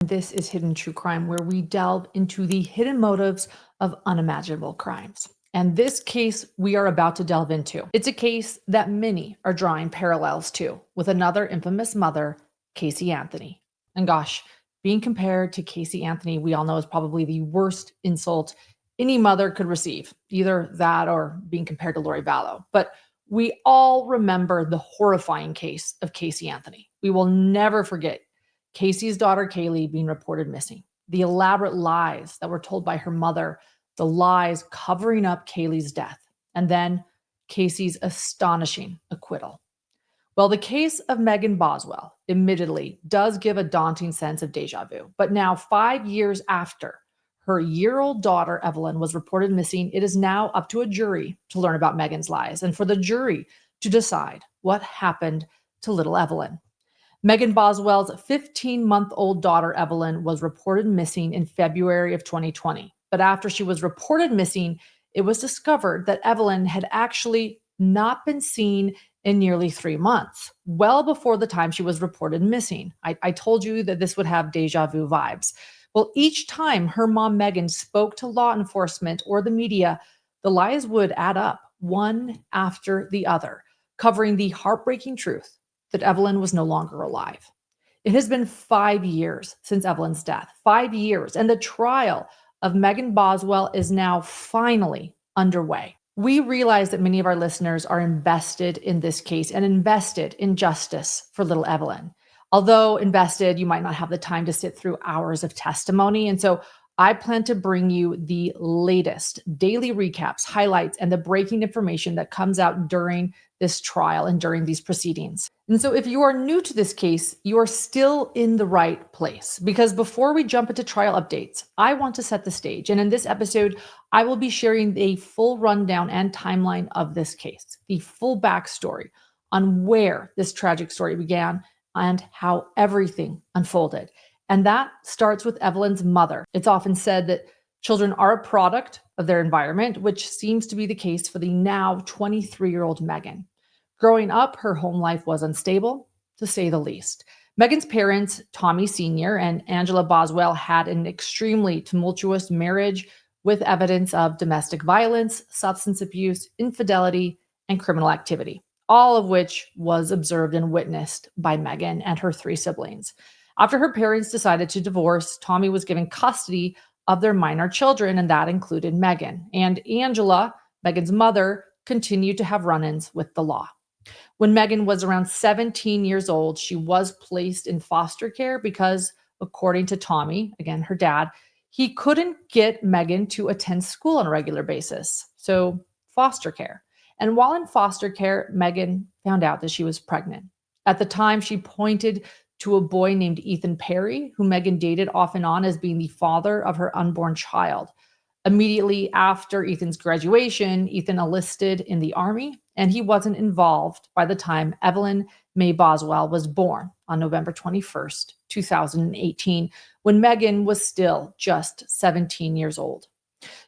This is Hidden True Crime, where we delve into the hidden motives of unimaginable crimes. And this case we are about to delve into, it's a case that many are drawing parallels to with another infamous mother, Casey Anthony. And gosh, being compared to Casey Anthony, we all know is probably the worst insult any mother could receive, either that or being compared to Lori Vallow. But we all remember the horrifying case of Casey Anthony. We will never forget Casey's daughter, Kaylee, being reported missing, the elaborate lies that were told by her mother, the lies covering up Kaylee's death, and then Casey's astonishing acquittal. Well, the case of Megan Boswell, admittedly, does give a daunting sense of deja vu. But now, 5 years after her year-old daughter, Evelyn, was reported missing, it is now up to a jury to learn about Megan's lies and for the jury to decide what happened to little Evelyn. Megan Boswell's 15-month-old daughter, Evelyn, was reported missing in February of 2020. But after she was reported missing, it was discovered that Evelyn had actually not been seen in nearly 3 months, well before the time she was reported missing. I told you that this would have deja vu vibes. Well, each time her mom, Megan, spoke to law enforcement or the media, the lies would add up, one after the other, covering the heartbreaking truth that Evelyn was no longer alive. It has been 5 years since Evelyn's death, 5 years, and the trial of Megan Boswell is now finally underway. We realize that many of our listeners are invested in this case and invested in justice for little Evelyn. Although invested, you might not have the time to sit through hours of testimony. And so I plan to bring you the latest daily recaps, highlights, and the breaking information that comes out during this trial and during these proceedings. And so if you are new to this case, you are still in the right place, because before we jump into trial updates, I want to set the stage. And in this episode, I will be sharing a full rundown and timeline of this case, the full backstory on where this tragic story began and how everything unfolded. And that starts with Evelyn's mother. It's often said that children are a product of their environment, which seems to be the case for the now 23-year-old Megan. Growing up, her home life was unstable, to say the least. Megan's parents, Tommy Sr. and Angela Boswell, had an extremely tumultuous marriage with evidence of domestic violence, substance abuse, infidelity, and criminal activity, all of which was observed and witnessed by Megan and her 3 siblings. After her parents decided to divorce, Tommy was given custody of their minor children, and that included Megan. And Angela, Megan's mother, continued to have run-ins with the law. When Megan was around 17 years old, she was placed in foster care because, according to Tommy, again, her dad, he couldn't get Megan to attend school on a regular basis. So, foster care. And while in foster care, Megan found out that she was pregnant. At the time, she pointed to a boy named Ethan Perry, who Megan dated off and on as being the father of her unborn child. Immediately after Ethan's graduation, Ethan enlisted in the Army, and he wasn't involved by the time Evelyn May Boswell was born on November 21st, 2018, when Megan was still just 17 years old.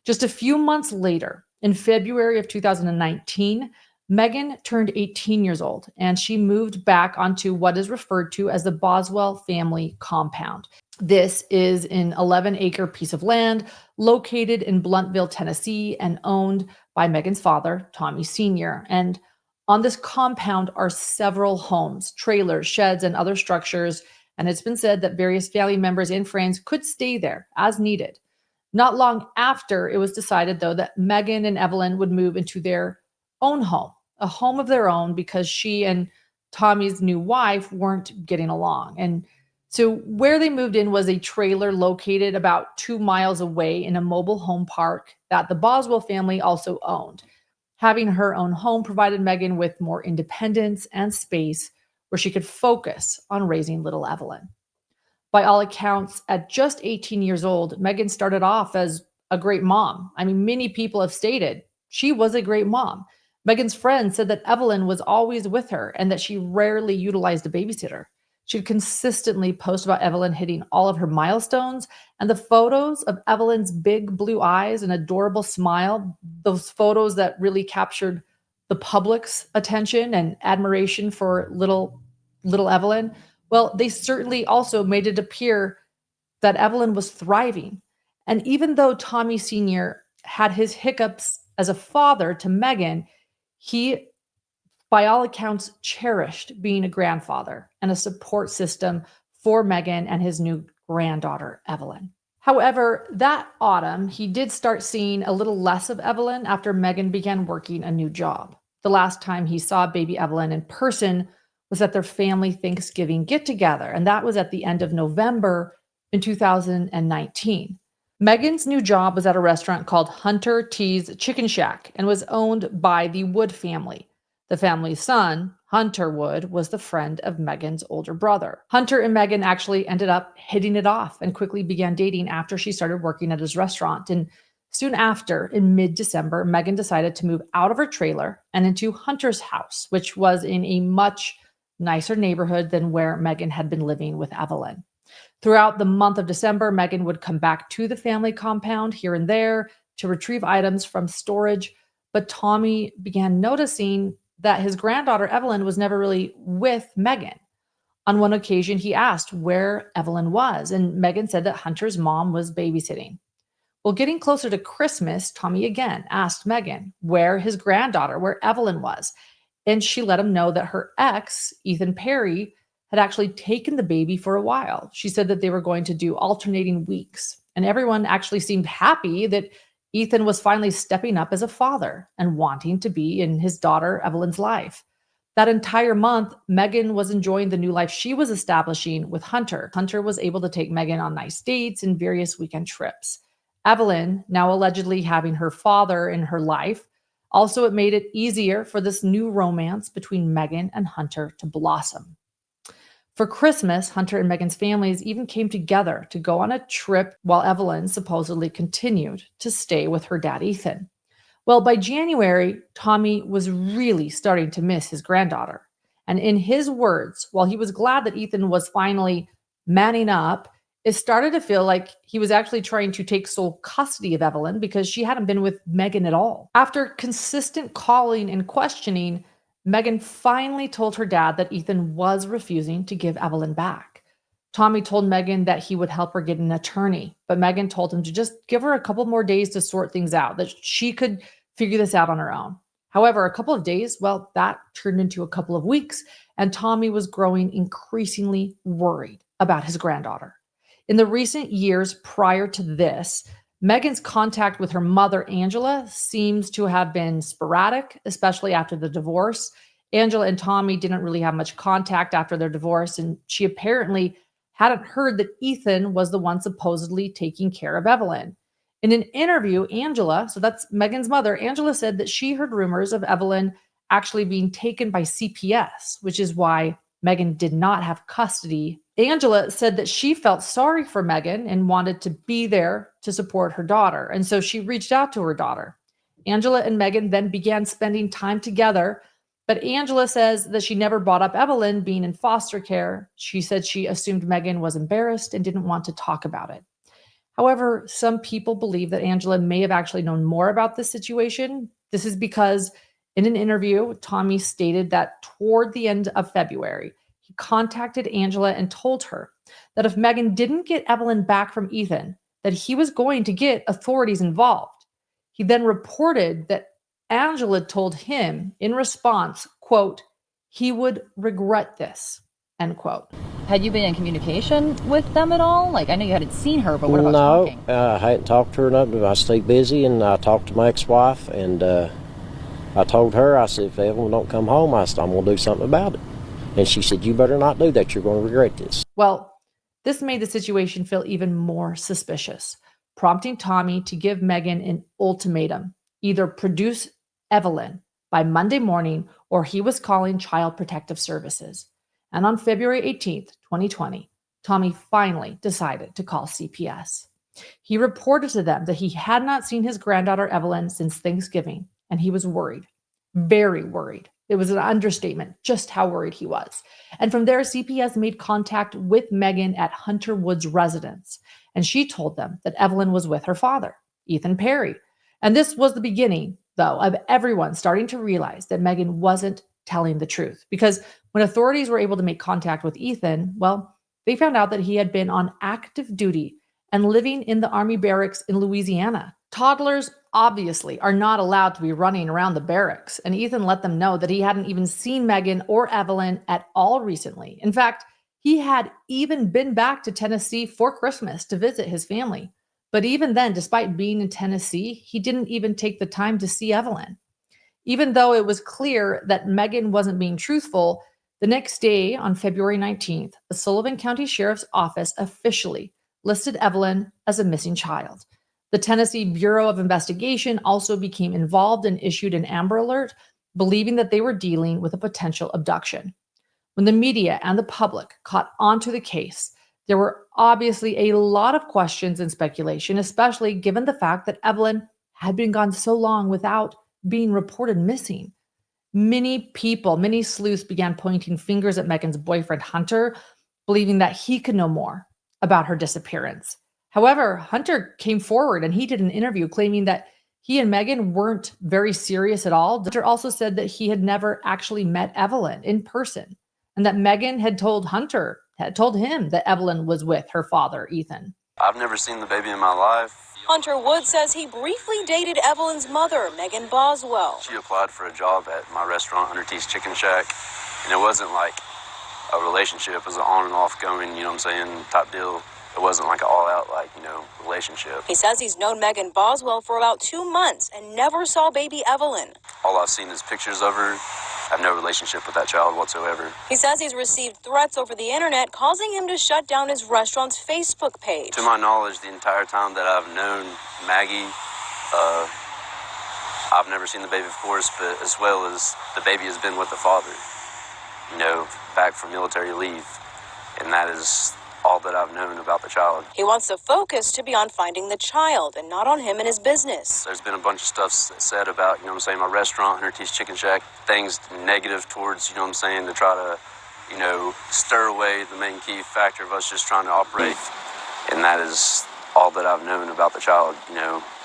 Just a few months later, in February of 2019, Megan turned 18 years old, and she moved back onto what is referred to as the Boswell family compound. This is an 11-acre piece of land located in Blountville, Tennessee, and owned by Megan's father, Tommy Sr. And on this compound are several homes, trailers, sheds, and other structures, and it's been said that various family members and friends could stay there as needed. Not long after, it was decided, though, that Megan and Evelyn would move into their own home, a home of their own, because she and Tommy's new wife weren't getting along. And so where they moved in was a trailer located about 2 miles away in a mobile home park that the Boswell family also owned. Having her own home provided Megan with more independence and space where she could focus on raising little Evelyn. By all accounts, at just 18 years old, Megan started off as a great mom. I mean, many people have stated she was a great mom. Megan's friends said that Evelyn was always with her and that she rarely utilized a babysitter. She'd consistently post about Evelyn hitting all of her milestones, and the photos of Evelyn's big blue eyes and adorable smile, those photos that really captured the public's attention and admiration for little Evelyn, well, they certainly also made it appear that Evelyn was thriving. And even though Tommy Sr. had his hiccups as a father to Megan, he, by all accounts, cherished being a grandfather and a support system for Megan and his new granddaughter, Evelyn. However, that autumn, he did start seeing a little less of Evelyn after Megan began working a new job. The last time he saw baby Evelyn in person was at their family Thanksgiving get together, and that was at the end of November in 2019. Megan's new job was at a restaurant called Hunter T's Chicken Shack and was owned by the Wood family. The family's son, Hunter Wood, was the friend of Megan's older brother. Hunter and Megan actually ended up hitting it off and quickly began dating after she started working at his restaurant. And soon after, in mid-December, Megan decided to move out of her trailer and into Hunter's house, which was in a much nicer neighborhood than where Megan had been living with Evelyn. Throughout the month of December, Megan would come back to the family compound here and there to retrieve items from storage, but Tommy began noticing that his granddaughter Evelyn was never really with Megan. On one occasion, he asked where Evelyn was, and Megan said that Hunter's mom was babysitting. Well, getting closer to Christmas, Tommy again asked Megan where his granddaughter, where Evelyn was, and she let him know that her ex, Ethan Perry, had actually taken the baby for a while. She said that they were going to do alternating weeks, and everyone actually seemed happy that Ethan was finally stepping up as a father and wanting to be in his daughter Evelyn's life. That entire month, Megan was enjoying the new life she was establishing with Hunter. Hunter was able to take Megan on nice dates and various weekend trips. Evelyn, now allegedly having her father in her life, also it made it easier for this new romance between Megan and Hunter to blossom. For Christmas, Hunter and Megan's families even came together to go on a trip while Evelyn supposedly continued to stay with her dad, Ethan. Well, by January, Tommy was really starting to miss his granddaughter. And in his words, while he was glad that Ethan was finally manning up, it started to feel like he was actually trying to take sole custody of Evelyn because she hadn't been with Megan at all. After consistent calling and questioning, Megan finally told her dad that Ethan was refusing to give Evelyn back. Tommy told Megan that he would help her get an attorney, but Megan told him to just give her a couple more days to sort things out, that she could figure this out on her own. However, a couple of days, well, that turned into a couple of weeks, and Tommy was growing increasingly worried about his granddaughter. In the recent years prior to this, Megan's contact with her mother, Angela, seems to have been sporadic, especially after the divorce. Angela and Tommy didn't really have much contact after their divorce, and she apparently hadn't heard that Ethan was the one supposedly taking care of Evelyn. In an interview, Angela, so that's Megan's mother, Angela said that she heard rumors of Evelyn actually being taken by CPS, which is why Megan did not have custody. Angela said that she felt sorry for Megan and wanted to be there to support her daughter. And so she reached out to her daughter. Angela and Megan then began spending time together. But Angela says that she never brought up Evelyn being in foster care. She said she assumed Megan was embarrassed and didn't want to talk about it. However, some people believe that Angela may have actually known more about this situation. This is because in an interview, Tommy stated that toward the end of February, he contacted Angela and told her that if Megan didn't get Evelyn back from Ethan, that he was going to get authorities involved. He then reported that Angela told him in response, quote, he would regret this, end quote. Had you been in communication with them at all? Like, I know you hadn't seen her, but what about talking? No, I hadn't talked to her nothing. I stayed busy, and I talked to my ex-wife, and I told her, I said, if Evelyn don't come home, I said, I'm going to do something about it. And she said, you better not do that. You're going to regret this. Well, this made the situation feel even more suspicious, prompting Tommy to give Megan an ultimatum: either produce Evelyn by Monday morning, or he was calling Child Protective Services. And on February 18th, 2020, Tommy finally decided to call CPS. He reported to them that he had not seen his granddaughter Evelyn since Thanksgiving, and he was worried, very worried. It was an understatement just how worried he was. And from there, CPS made contact with Megan at Hunter Wood's residence, and she told them that Evelyn was with her father, Ethan Perry. And this was the beginning, though, of everyone starting to realize that Megan wasn't telling the truth, because when authorities were able to make contact with Ethan, well, they found out that he had been on active duty and living in the Army barracks in Louisiana. Toddlers obviously are not allowed to be running around the barracks, and Ethan let them know that he hadn't even seen Megan or Evelyn at all recently. In fact, he had even been back to Tennessee for Christmas to visit his family. But even then, despite being in Tennessee, he didn't even take the time to see Evelyn. Even though it was clear that Megan wasn't being truthful, the next day, on February 19th, the Sullivan County Sheriff's Office officially listed Evelyn as a missing child. The Tennessee Bureau of Investigation also became involved and issued an Amber Alert, believing that they were dealing with a potential abduction. When the media and the public caught onto the case, there were obviously a lot of questions and speculation, especially given the fact that Evelyn had been gone so long without being reported missing. Many people, many sleuths began pointing fingers at Megan's boyfriend, Hunter, believing that he could know more about her disappearance. However, Hunter came forward and he did an interview claiming that he and Megan weren't very serious at all. Hunter also said that he had never actually met Evelyn in person and that Megan had told him that Evelyn was with her father, Ethan. I've never seen the baby in my life. Hunter Wood says he briefly dated Evelyn's mother, Megan Boswell. She applied for a job at my restaurant, Undertee's Chicken Shack, and it wasn't like a relationship. It was an on and off going, type deal. It wasn't like an all-out, relationship. He says he's known Megan Boswell for about 2 months and never saw baby Evelyn. All I've seen is pictures of her. I have no relationship with that child whatsoever. He says he's received threats over the internet, causing him to shut down his restaurant's Facebook page. To my knowledge, the entire time that I've known Maggie, I've never seen the baby, of course, but as well as the baby has been with the father, back from military leave. And that is all that I've known about the child. He wants the focus to be on finding the child and not on him and his business. There's been a bunch of stuff said about, my restaurant, Undertee's Chicken Shack, things negative towards, to try to, stir away the main key factor of us just trying to operate. And that is all that I've known about the child.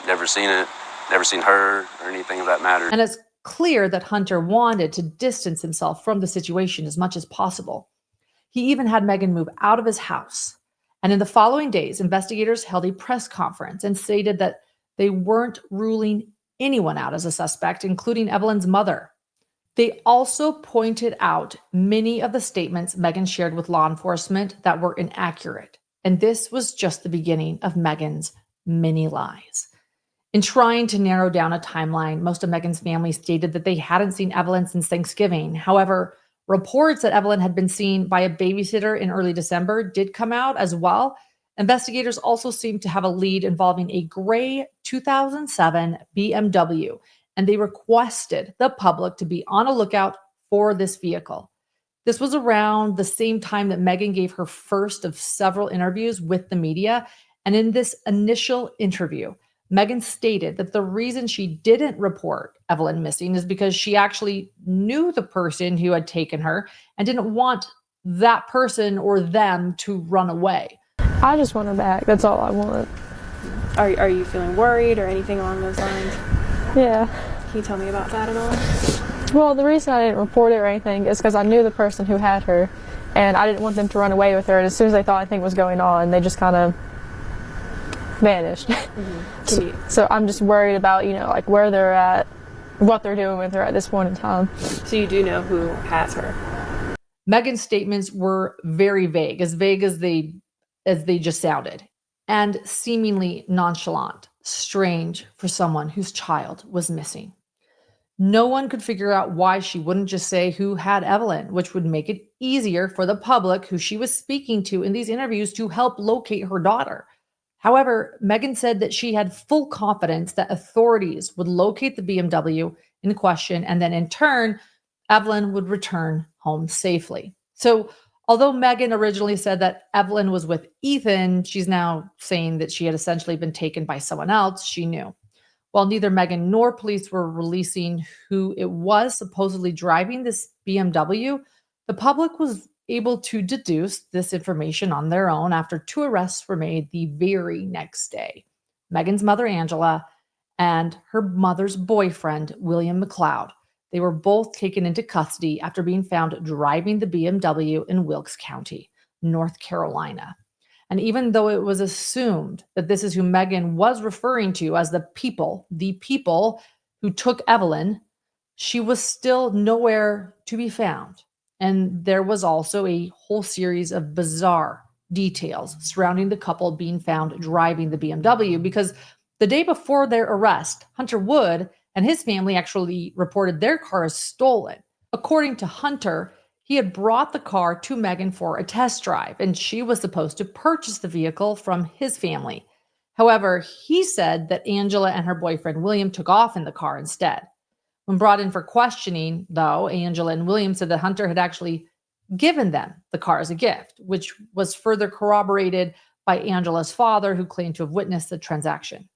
Never seen it, never seen her or anything of that matter. And it's clear that Hunter wanted to distance himself from the situation as much as possible. He even had Megan move out of his house. And in the following days, investigators held a press conference and stated that they weren't ruling anyone out as a suspect, including Evelyn's mother. They also pointed out many of the statements Megan shared with law enforcement that were inaccurate. And this was just the beginning of Megan's many lies. In trying to narrow down a timeline, most of Megan's family stated that they hadn't seen Evelyn since Thanksgiving. However, reports that Evelyn had been seen by a babysitter in early December did come out as well. Investigators also seemed to have a lead involving a gray 2007 BMW, and they requested the public to be on a lookout for this vehicle. This was around the same time that Megan gave her first of several interviews with the media. And in this initial interview, Megan stated that the reason she didn't report Evelyn missing is because she actually knew the person who had taken her and didn't want that person or them to run away. I just want her back. That's all I want. Are you feeling worried or anything along those lines? Yeah. Can you tell me about that at all? Well, the reason I didn't report it or anything is because I knew the person who had her, and I didn't want them to run away with her. And as soon as they thought anything was going on, they just kind of vanished. Mm-hmm. So I'm just worried about, where they're at, what they're doing with her at this point in time. So you do know who has her? Megan's statements were very vague as they just sounded, and seemingly nonchalant, strange for someone whose child was missing. No one could figure out why she wouldn't just say who had Evelyn, which would make it easier for the public who she was speaking to in these interviews to help locate her daughter. However, Megan said that she had full confidence that authorities would locate the BMW in question, and then in turn, Evelyn would return home safely. So although Megan originally said that Evelyn was with Ethan, she's now saying that she had essentially been taken by someone else she knew. While neither Megan nor police were releasing who it was supposedly driving this BMW, the public was able to deduce this information on their own after 2 arrests were made the very next day. Megan's mother, Angela, and her mother's boyfriend, William McLeod. They were both taken into custody after being found driving the BMW in Wilkes County. North Carolina. And even though it was assumed that this is who Megan was referring to as the people who took Evelyn, she was still nowhere to be found. And there was also a whole series of bizarre details surrounding the couple being found driving the BMW, because the day before their arrest, Hunter Wood and his family actually reported their car as stolen. According to Hunter, he had brought the car to Megan for a test drive, and she was supposed to purchase the vehicle from his family. However, he said that Angela and her boyfriend William took off in the car instead. When brought in for questioning, though, Angela and William said that Hunter had actually given them the car as a gift, which was further corroborated by Angela's father, who claimed to have witnessed the transaction.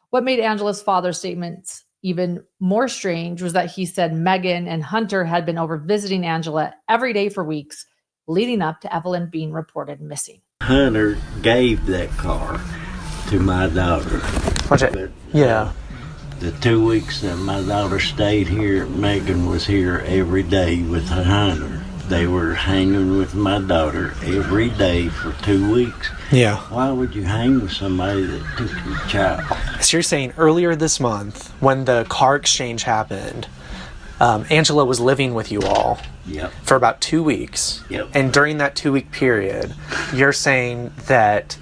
What made Angela's father's statements even more strange was that he said Megan and Hunter had been over visiting Angela every day for weeks, leading up to Evelyn being reported missing. Hunter gave that car to my daughter. Yeah. The 2 weeks that my daughter stayed here, Megan was here every day with Hunter. They were hanging with my daughter every day for 2 weeks. Yeah. Why would you hang with somebody that took your child? So you're saying earlier this month, when the car exchange happened, Angela was living with you all for about 2 weeks. Yep. And during that 2 week period, you're saying that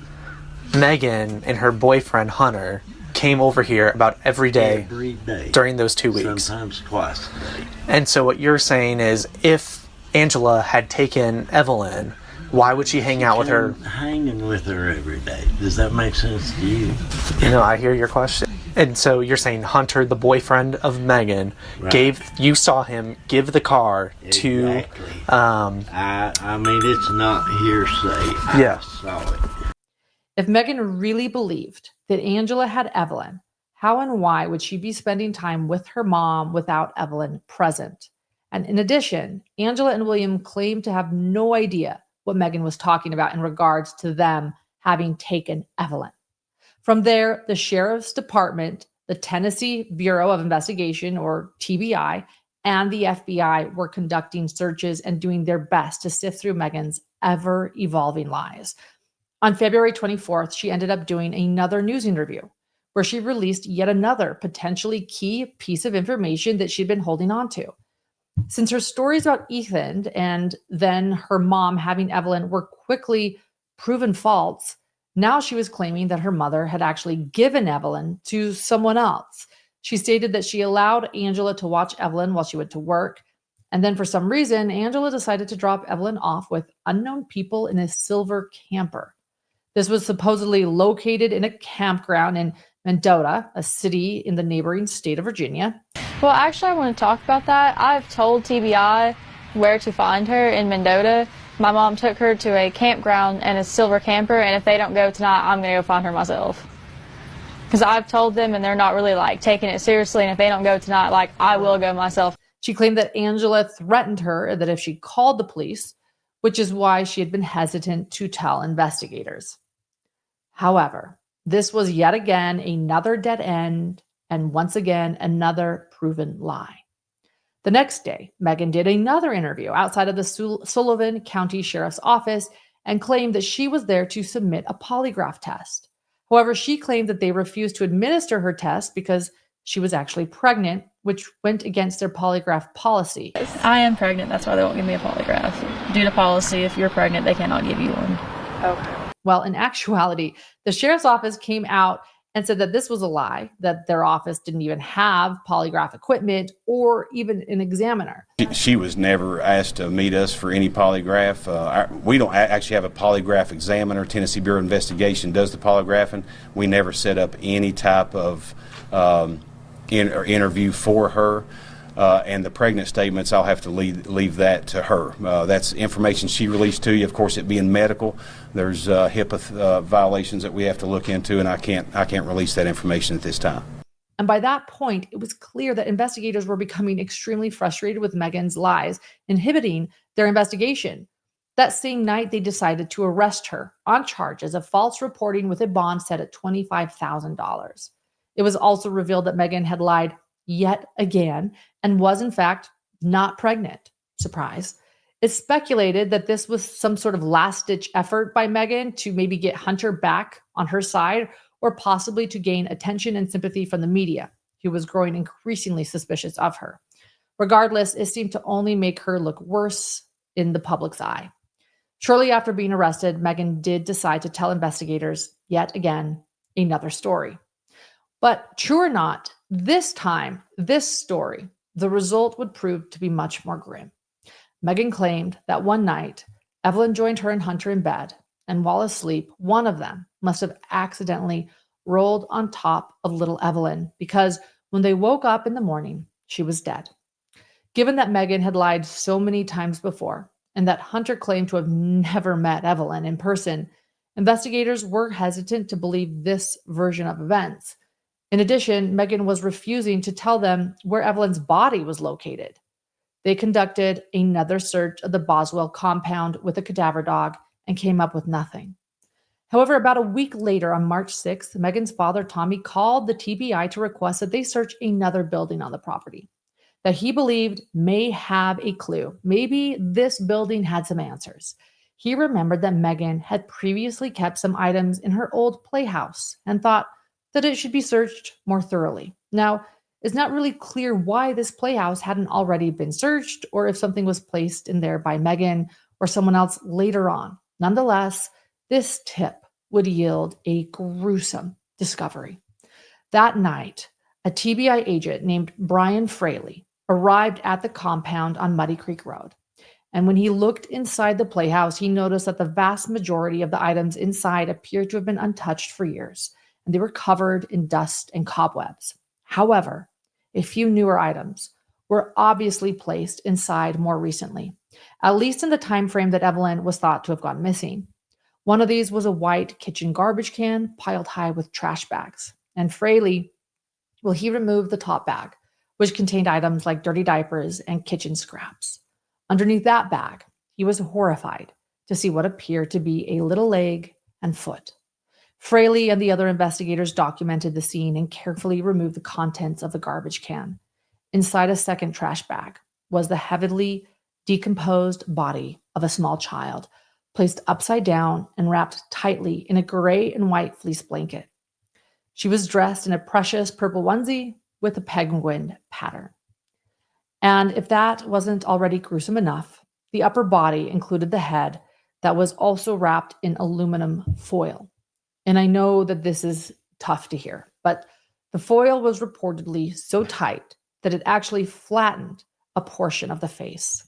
Megan and her boyfriend Hunter came over here about every day during those 2 weeks. Sometimes twice a day. And so what you're saying is, if Angela had taken Evelyn, why would she hang out with her? Hanging with her every day. Does that make sense to you? I hear your question. And so you're saying Hunter, the boyfriend of Megan, you saw him give the car to... I mean, it's not hearsay. I saw it. If Megan really believed that Angela had Evelyn, how and why would she be spending time with her mom without Evelyn present? And in addition, Angela and William claimed to have no idea what Megan was talking about in regards to them having taken Evelyn. From there, the Sheriff's Department, the Tennessee Bureau of Investigation, or TBI, and the FBI were conducting searches and doing their best to sift through Megan's ever-evolving lies. On February 24th, she ended up doing another news interview where she released yet another potentially key piece of information that she'd been holding on to. Since her stories about Ethan and then her mom having Evelyn were quickly proven false, now she was claiming that her mother had actually given Evelyn to someone else. She stated that she allowed Angela to watch Evelyn while she went to work. And then for some reason, Angela decided to drop Evelyn off with unknown people in a silver camper. This was supposedly located in a campground in Mendota, a city in the neighboring state of Virginia. Well, actually, I want to talk about that. I've told TBI where to find her in Mendota. My mom took her to a campground and a silver camper, and if they don't go tonight, I'm going to go find her myself. Because I've told them, and they're not really, taking it seriously, and if they don't go tonight, I will go myself. She claimed that Angela threatened her that if she called the police, which is why she had been hesitant to tell investigators. However, this was yet again another dead end, and once again, another proven lie. The next day, Megan did another interview outside of the Sullivan County Sheriff's Office and claimed that she was there to submit a polygraph test. However, she claimed that they refused to administer her test because she was actually pregnant, which went against their polygraph policy. I am pregnant. That's why they won't give me a polygraph. Due to policy, if you're pregnant, they cannot give you one. Okay. Well, in actuality, the sheriff's office came out and said that this was a lie, that their office didn't even have polygraph equipment or even an examiner. She was never asked to meet us for any polygraph. We don't actually have a polygraph examiner. Tennessee Bureau of Investigation does the polygraphing. We never set up any type of interview for her. And the pregnant statements, I'll have to leave that to her. That's information she released to you. Of course, it being medical, there's HIPAA violations that we have to look into, and I can't release that information at this time. And by that point, it was clear that investigators were becoming extremely frustrated with Megan's lies, inhibiting their investigation. That same night, they decided to arrest her on charges of false reporting with a bond set at $25,000. It was also revealed that Megan had lied yet again and was in fact not pregnant. Surprise. It's speculated that this was some sort of last-ditch effort by Megan to maybe get Hunter back on her side, or possibly to gain attention and sympathy from the media, who was growing increasingly suspicious of her. Regardless, it seemed to only make her look worse in the public's eye. Shortly after being arrested, Megan did decide to tell investigators, yet again, another story. But true or not, this time, this story, the result would prove to be much more grim. Megan claimed that one night, Evelyn joined her and Hunter in bed, and while asleep, one of them must have accidentally rolled on top of little Evelyn, because when they woke up in the morning, she was dead. Given that Megan had lied so many times before, and that Hunter claimed to have never met Evelyn in person, investigators were hesitant to believe this version of events. In addition, Megan was refusing to tell them where Evelyn's body was located. They conducted another search of the Boswell compound with a cadaver dog and came up with nothing. However, about a week later, on March 6th, Megan's father, Tommy, called the TBI to request that they search another building on the property that he believed may have a clue. Maybe this building had some answers. He remembered that Megan had previously kept some items in her old playhouse and thought that it should be searched more thoroughly. Now, it's not really clear why this playhouse hadn't already been searched, or if something was placed in there by Megan or someone else later on. Nonetheless, this tip would yield a gruesome discovery. That night, a TBI agent named Brian Fraley arrived at the compound on Muddy Creek Road. And when he looked inside the playhouse, he noticed that the vast majority of the items inside appeared to have been untouched for years, and they were covered in dust and cobwebs. However, a few newer items were obviously placed inside more recently, at least in the time frame that Evelyn was thought to have gone missing. One of these was a white kitchen garbage can piled high with trash bags. And Fraley, he removed the top bag, which contained items like dirty diapers and kitchen scraps. Underneath that bag, he was horrified to see what appeared to be a little leg and foot. Fraley and the other investigators documented the scene and carefully removed the contents of the garbage can. Inside a second trash bag was the heavily decomposed body of a small child, placed upside down and wrapped tightly in a gray and white fleece blanket. She was dressed in a precious purple onesie with a penguin pattern. And if that wasn't already gruesome enough, the upper body included the head that was also wrapped in aluminum foil. And I know that this is tough to hear, but the foil was reportedly so tight that it actually flattened a portion of the face.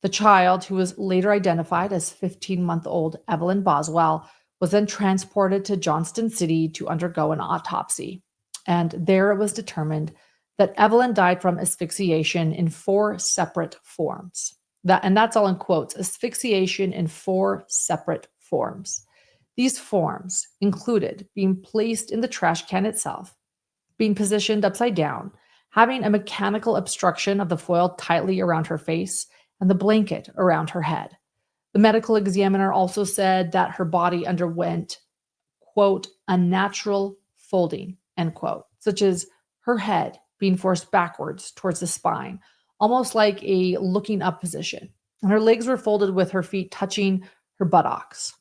The child, who was later identified as 15-month-old Evelyn Boswell, was then transported to Johnston City to undergo an autopsy. And there it was determined that Evelyn died from asphyxiation in 4 separate forms. And that's all in quotes, asphyxiation in 4 separate forms. These forms included being placed in the trash can itself, being positioned upside down, having a mechanical obstruction of the foil tightly around her face, and the blanket around her head. The medical examiner also said that her body underwent, quote, unnatural folding, end quote, such as her head being forced backwards towards the spine, almost like a looking up position. And her legs were folded with her feet touching her buttocks.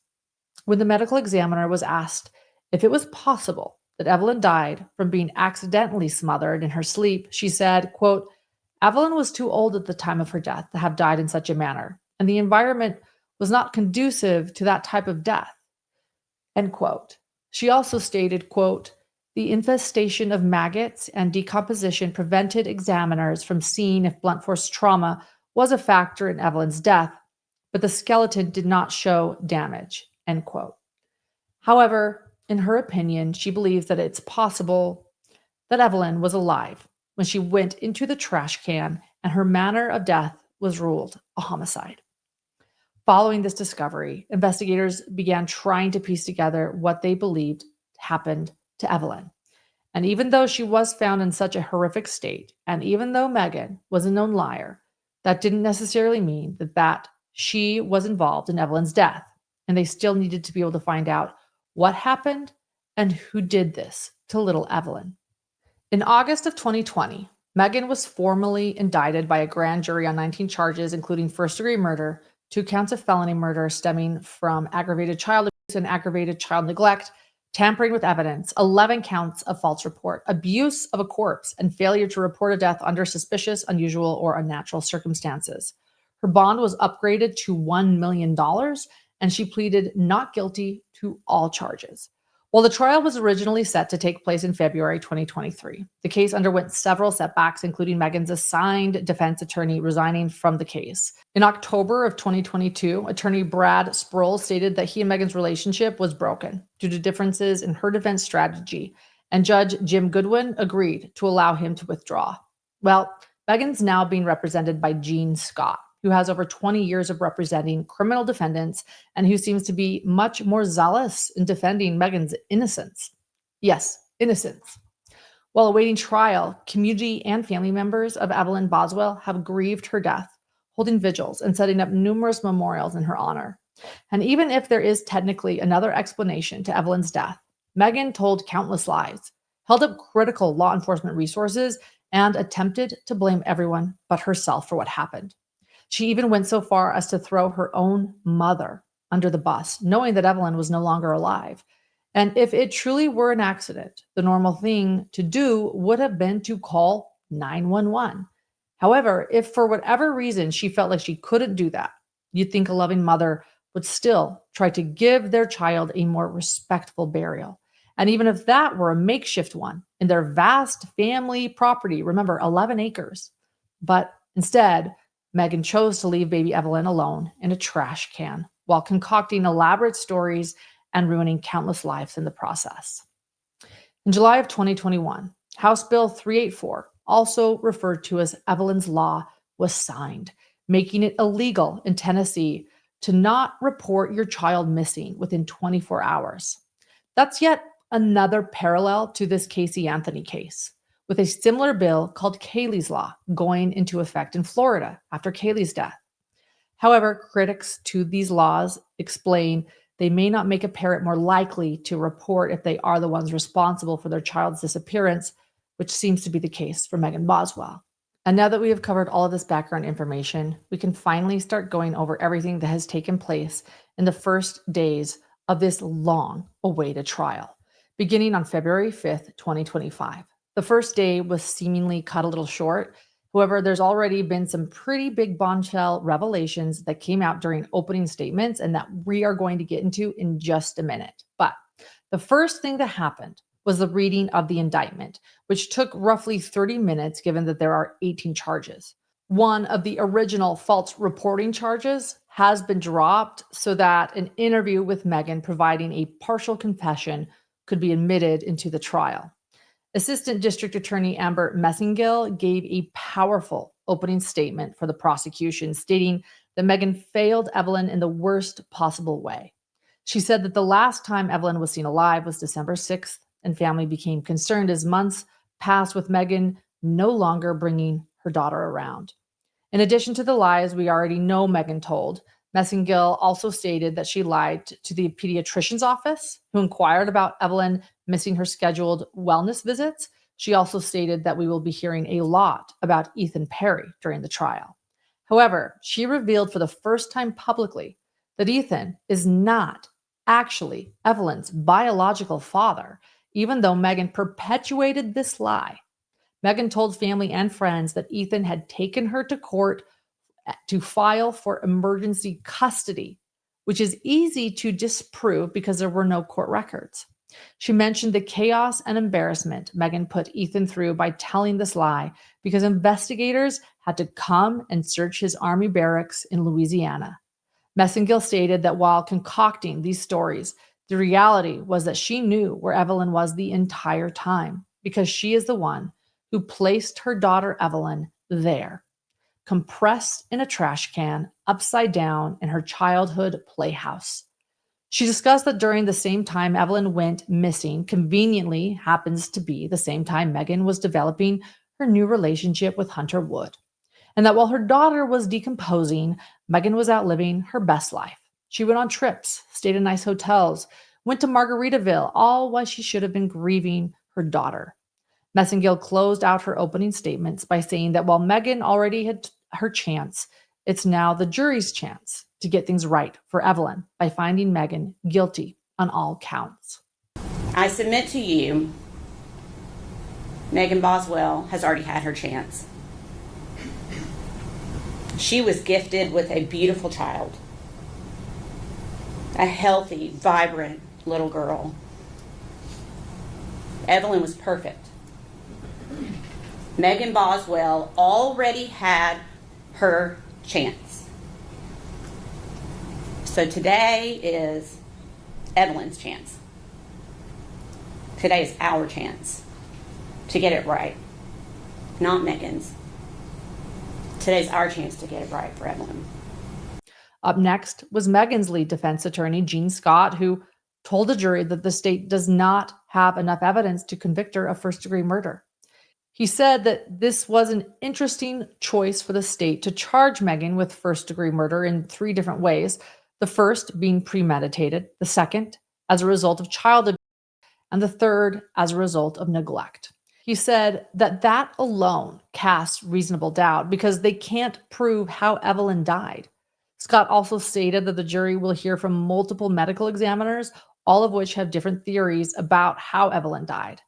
When the medical examiner was asked if it was possible that Evelyn died from being accidentally smothered in her sleep, she said, quote, Evelyn was too old at the time of her death to have died in such a manner, and the environment was not conducive to that type of death, end quote. She also stated, quote, the infestation of maggots and decomposition prevented examiners from seeing if blunt force trauma was a factor in Evelyn's death, but the skeleton did not show damage, end quote. However, in her opinion, she believes that it's possible that Evelyn was alive when she went into the trash can and her manner of death was ruled a homicide. Following this discovery, investigators began trying to piece together what they believed happened to Evelyn. And even though she was found in such a horrific state, and even though Megan was a known liar, that didn't necessarily mean that she was involved in Evelyn's death. And they still needed to be able to find out what happened and who did this to little Evelyn. In August of 2020, Megan was formally indicted by a grand jury on 19 charges, including first-degree murder, 2 counts of felony murder stemming from aggravated child abuse and aggravated child neglect, tampering with evidence, 11 counts of false report, abuse of a corpse, and failure to report a death under suspicious, unusual, or unnatural circumstances. Her bond was upgraded to $1 million, and she pleaded not guilty to all charges. While the trial was originally set to take place in February 2023, the case underwent several setbacks, including Megan's assigned defense attorney resigning from the case. In October of 2022, attorney Brad Sproul stated that he and Megan's relationship was broken due to differences in her defense strategy, and Judge Jim Goodwin agreed to allow him to withdraw. Well, Megan's now being represented by Gene Scott, who has over 20 years of representing criminal defendants and who seems to be much more zealous in defending Megan's innocence. Yes, innocence. While awaiting trial, community and family members of Evelyn Boswell have grieved her death, holding vigils and setting up numerous memorials in her honor. And even if there is technically another explanation to Evelyn's death, Megan told countless lies, held up critical law enforcement resources, and attempted to blame everyone but herself for what happened. She even went so far as to throw her own mother under the bus, knowing that Evelyn was no longer alive. And if it truly were an accident, the normal thing to do would have been to call 911. However, if for whatever reason she felt like she couldn't do that, you'd think a loving mother would still try to give their child a more respectful burial. And even if that were a makeshift one in their vast family property, remember, 11 acres. But instead, Megan chose to leave baby Evelyn alone in a trash can while concocting elaborate stories and ruining countless lives in the process. In July of 2021, House Bill 384, also referred to as Evelyn's Law, was signed, making it illegal in Tennessee to not report your child missing within 24 hours. That's yet another parallel to this Casey Anthony case, with a similar bill called Kaylee's Law going into effect in Florida after Kaylee's death. However, critics to these laws explain they may not make a parent more likely to report if they are the ones responsible for their child's disappearance, which seems to be the case for Megan Boswell. And now that we have covered all of this background information, we can finally start going over everything that has taken place in the first days of this long-awaited trial, beginning on February 5th, 2025. The first day was seemingly cut a little short. However, there's already been some pretty big bombshell revelations that came out during opening statements and that we are going to get into in just a minute. But the first thing that happened was the reading of the indictment, which took roughly 30 minutes given that there are 18 charges. One of the original false reporting charges has been dropped so that an interview with Megan providing a partial confession could be admitted into the trial. Assistant District Attorney Amber Messingill gave a powerful opening statement for the prosecution, stating that Megan failed Evelyn in the worst possible way. She said that the last time Evelyn was seen alive was December 6th, and family became concerned as months passed with Megan no longer bringing her daughter around. In addition to the lies we already know Megan told, Messingill also stated that she lied to the pediatrician's office, who inquired about Evelyn missing her scheduled wellness visits. She also stated that we will be hearing a lot about Ethan Perry during the trial. However, she revealed for the first time publicly that Ethan is not actually Evelyn's biological father, even though Megan perpetuated this lie. Megan told family and friends that Ethan had taken her to court to file for emergency custody, which is easy to disprove because there were no court records. She mentioned the chaos and embarrassment Megan put Ethan through by telling this lie because investigators had to come and search his army barracks in Louisiana. Messingill stated that while concocting these stories, the reality was that she knew where Evelyn was the entire time because she is the one who placed her daughter Evelyn there, compressed in a trash can, upside down in her childhood playhouse. She discussed that during the same time Evelyn went missing, conveniently happens to be the same time Megan was developing her new relationship with Hunter Wood. And that while her daughter was decomposing, Megan was out living her best life. She went on trips, stayed in nice hotels, went to Margaritaville, all while she should have been grieving her daughter. Messengill closed out her opening statements by saying that while Megan already had her chance, it's now the jury's chance to get things right for Evelyn by finding Megan guilty on all counts. I submit to you, Megan Boswell has already had her chance. She was gifted with a beautiful child, a healthy, vibrant little girl. Evelyn was perfect. Megan Boswell already had her chance. So today is Evelyn's chance. Today is our chance to get it right, not Megan's. Today's our chance to get it right for Evelyn. Up next was Megan's lead defense attorney, Gene Scott, who told the jury that the state does not have enough evidence to convict her of first-degree murder. He said that this was an interesting choice for the state to charge Megan with first-degree murder in 3 different ways, the first being premeditated, the second as a result of child abuse, and the third as a result of neglect. He said that that alone casts reasonable doubt because they can't prove how Evelyn died. Scott also stated that the jury will hear from multiple medical examiners, all of which have different theories about how Evelyn died.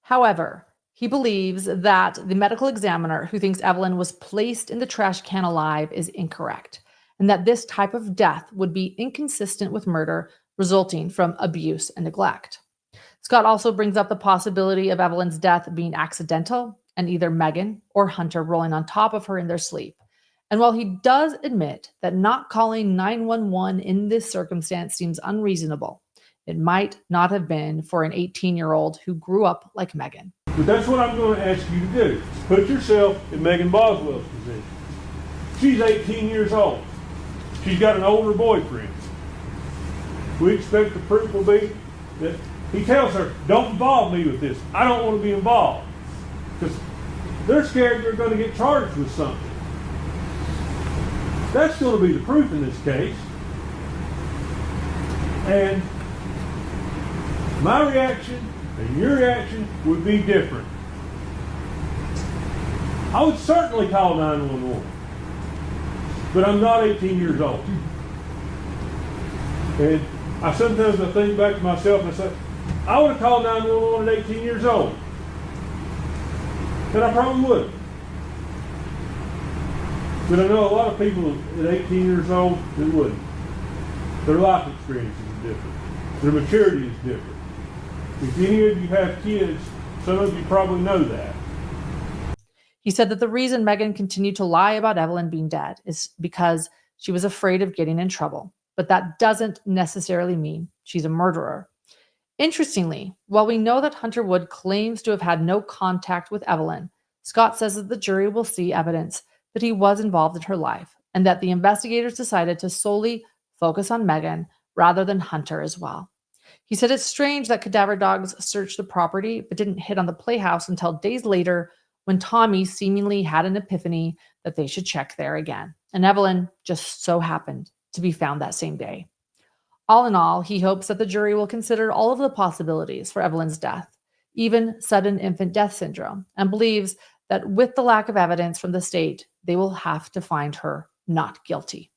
However, he believes that the medical examiner who thinks Evelyn was placed in the trash can alive is incorrect, and that this type of death would be inconsistent with murder resulting from abuse and neglect. Scott also brings up the possibility of Evelyn's death being accidental and either Megan or Hunter rolling on top of her in their sleep. And while he does admit that not calling 911 in this circumstance seems unreasonable, it might not have been for an 18-year-old who grew up like Megan. But that's what I'm going to ask you to do. Put yourself in Megan Boswell's position. She's 18 years old. She's got an older boyfriend. We expect the proof will be that he tells her, don't involve me with this. I don't want to be involved. Because they're scared they're going to get charged with something. That's going to be the proof in this case. And my reaction and your reaction would be different. I would certainly call 911. But I'm not 18 years old. And I sometimes think back to myself and I say, I would have called 911 at 18 years old. And I probably would. But I know a lot of people at 18 years old that wouldn't. Their life experience is different. Their maturity is different. If any of you have kids, some of you probably know that. He said that the reason Megan continued to lie about Evelyn being dead is because she was afraid of getting in trouble. But that doesn't necessarily mean she's a murderer. Interestingly, while we know that Hunter Wood claims to have had no contact with Evelyn, Scott says that the jury will see evidence that he was involved in her life and that the investigators decided to solely focus on Megan rather than Hunter as well. He said it's strange that cadaver dogs searched the property but didn't hit on the playhouse until days later when Tommy seemingly had an epiphany that they should check there again. And Evelyn just so happened to be found that same day. All in all, he hopes that the jury will consider all of the possibilities for Evelyn's death, even sudden infant death syndrome, and believes that with the lack of evidence from the state, they will have to find her not guilty.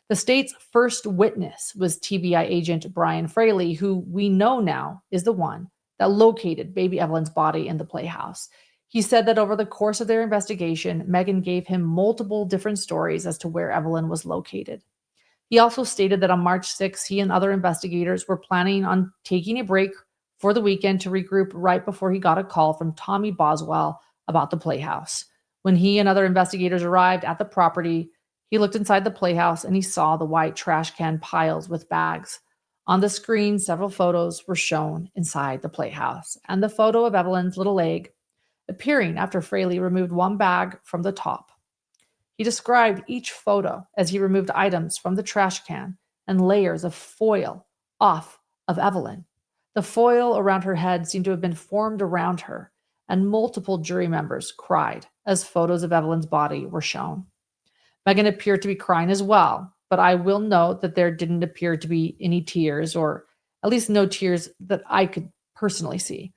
The state's first witness was TBI agent Brian Fraley, who we know now is the one that located baby Evelyn's body in the playhouse. He said that over the course of their investigation, Megan gave him multiple different stories as to where Evelyn was located. He also stated that on March 6, he and other investigators were planning on taking a break for the weekend to regroup right before he got a call from Tommy Boswell about the playhouse. When he and other investigators arrived at the property, he looked inside the playhouse and he saw the white trash can piles with bags. On the screen, several photos were shown inside the playhouse, and the photo of Evelyn's little leg appearing after Fraley removed one bag from the top. He described each photo as he removed items from the trash can and layers of foil off of Evelyn. The foil around her head seemed to have been formed around her, and multiple jury members cried as photos of Evelyn's body were shown. Megan appeared to be crying as well, but I will note that there didn't appear to be any tears, or at least no tears that I could personally see.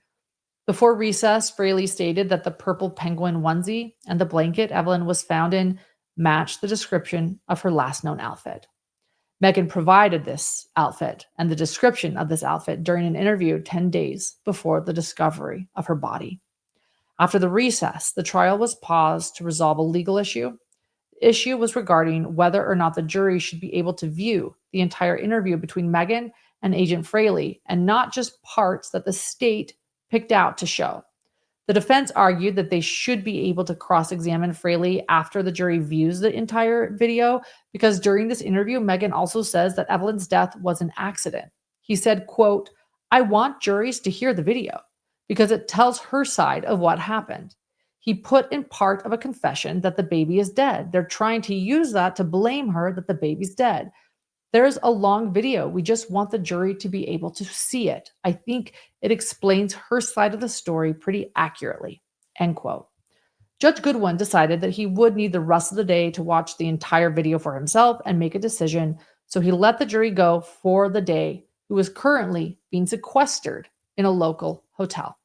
Before recess, Fraley stated that the purple penguin onesie and the blanket Evelyn was found in matched the description of her last known outfit. Megan provided this outfit and the description of this outfit during an interview 10 days before the discovery of her body. After the recess, the trial was paused to resolve a legal issue. The issue was regarding whether or not the jury should be able to view the entire interview between Megan and Agent Fraley and not just parts that the state picked out to show. The defense argued that they should be able to cross-examine Fraley after the jury views the entire video because during this interview, Megan also says that Evelyn's death was an accident. He said, quote, "I want juries to hear the video because it tells her side of what happened. He put in part of a confession that the baby is dead. They're trying to use that to blame her that the baby's dead. There's a long video. We just want the jury to be able to see it. I think it explains her side of the story pretty accurately." End quote. Judge Goodwin decided that he would need the rest of the day to watch the entire video for himself and make a decision, so he let the jury go for the day, who is currently being sequestered in a local hotel.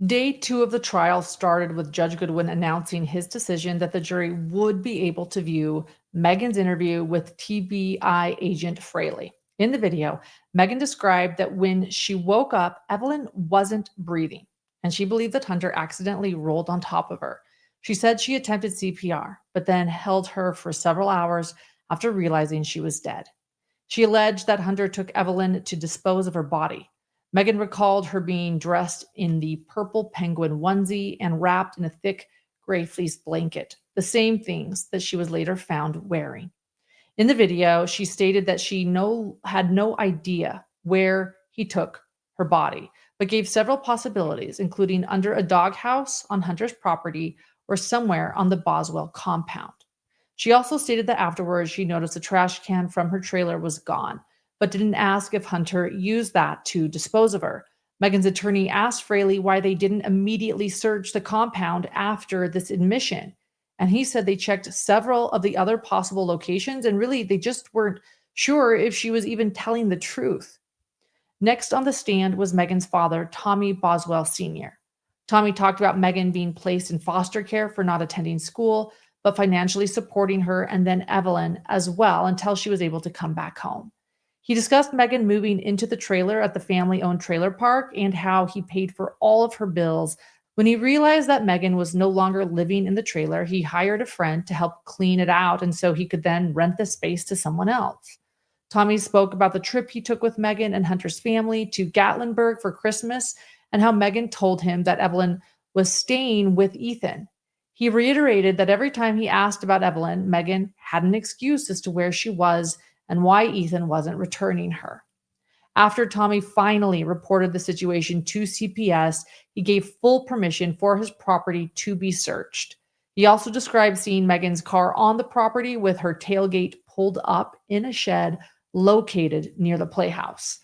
Day 2 of the trial started with Judge Goodwin announcing his decision that the jury would be able to view Megan's interview with TBI agent Fraley. In the video, Megan described that when she woke up, Evelyn wasn't breathing, and she believed that Hunter accidentally rolled on top of her. She said she attempted CPR, but then held her for several hours after realizing she was dead. She alleged that Hunter took Evelyn to dispose of her body. Megan recalled her being dressed in the purple penguin onesie and wrapped in a thick gray fleece blanket, the same things that she was later found wearing. In the video, she stated that she had no idea where he took her body, but gave several possibilities, including under a doghouse on Hunter's property or somewhere on the Boswell compound. She also stated that afterwards she noticed a trash can from her trailer was gone, but didn't ask if Hunter used that to dispose of her. Megan's attorney asked Fraley why they didn't immediately search the compound after this admission. And he said they checked several of the other possible locations and really they just weren't sure if she was even telling the truth. Next on the stand was Megan's father, Tommy Boswell Sr. Tommy talked about Megan being placed in foster care for not attending school, but financially supporting her and then Evelyn as well until she was able to come back home. He discussed Megan moving into the trailer at the family-owned trailer park and how he paid for all of her bills. When he realized that Megan was no longer living in the trailer, he hired a friend to help clean it out and so he could then rent the space to someone else. Tommy spoke about the trip he took with Megan and Hunter's family to Gatlinburg for Christmas and how Megan told him that Evelyn was staying with Ethan. He reiterated that every time he asked about Evelyn, Megan had an excuse as to where she was and why Ethan wasn't returning her. After Tommy finally reported the situation to CPS, he gave full permission for his property to be searched. He also described seeing Megan's car on the property with her tailgate pulled up in a shed located near the playhouse.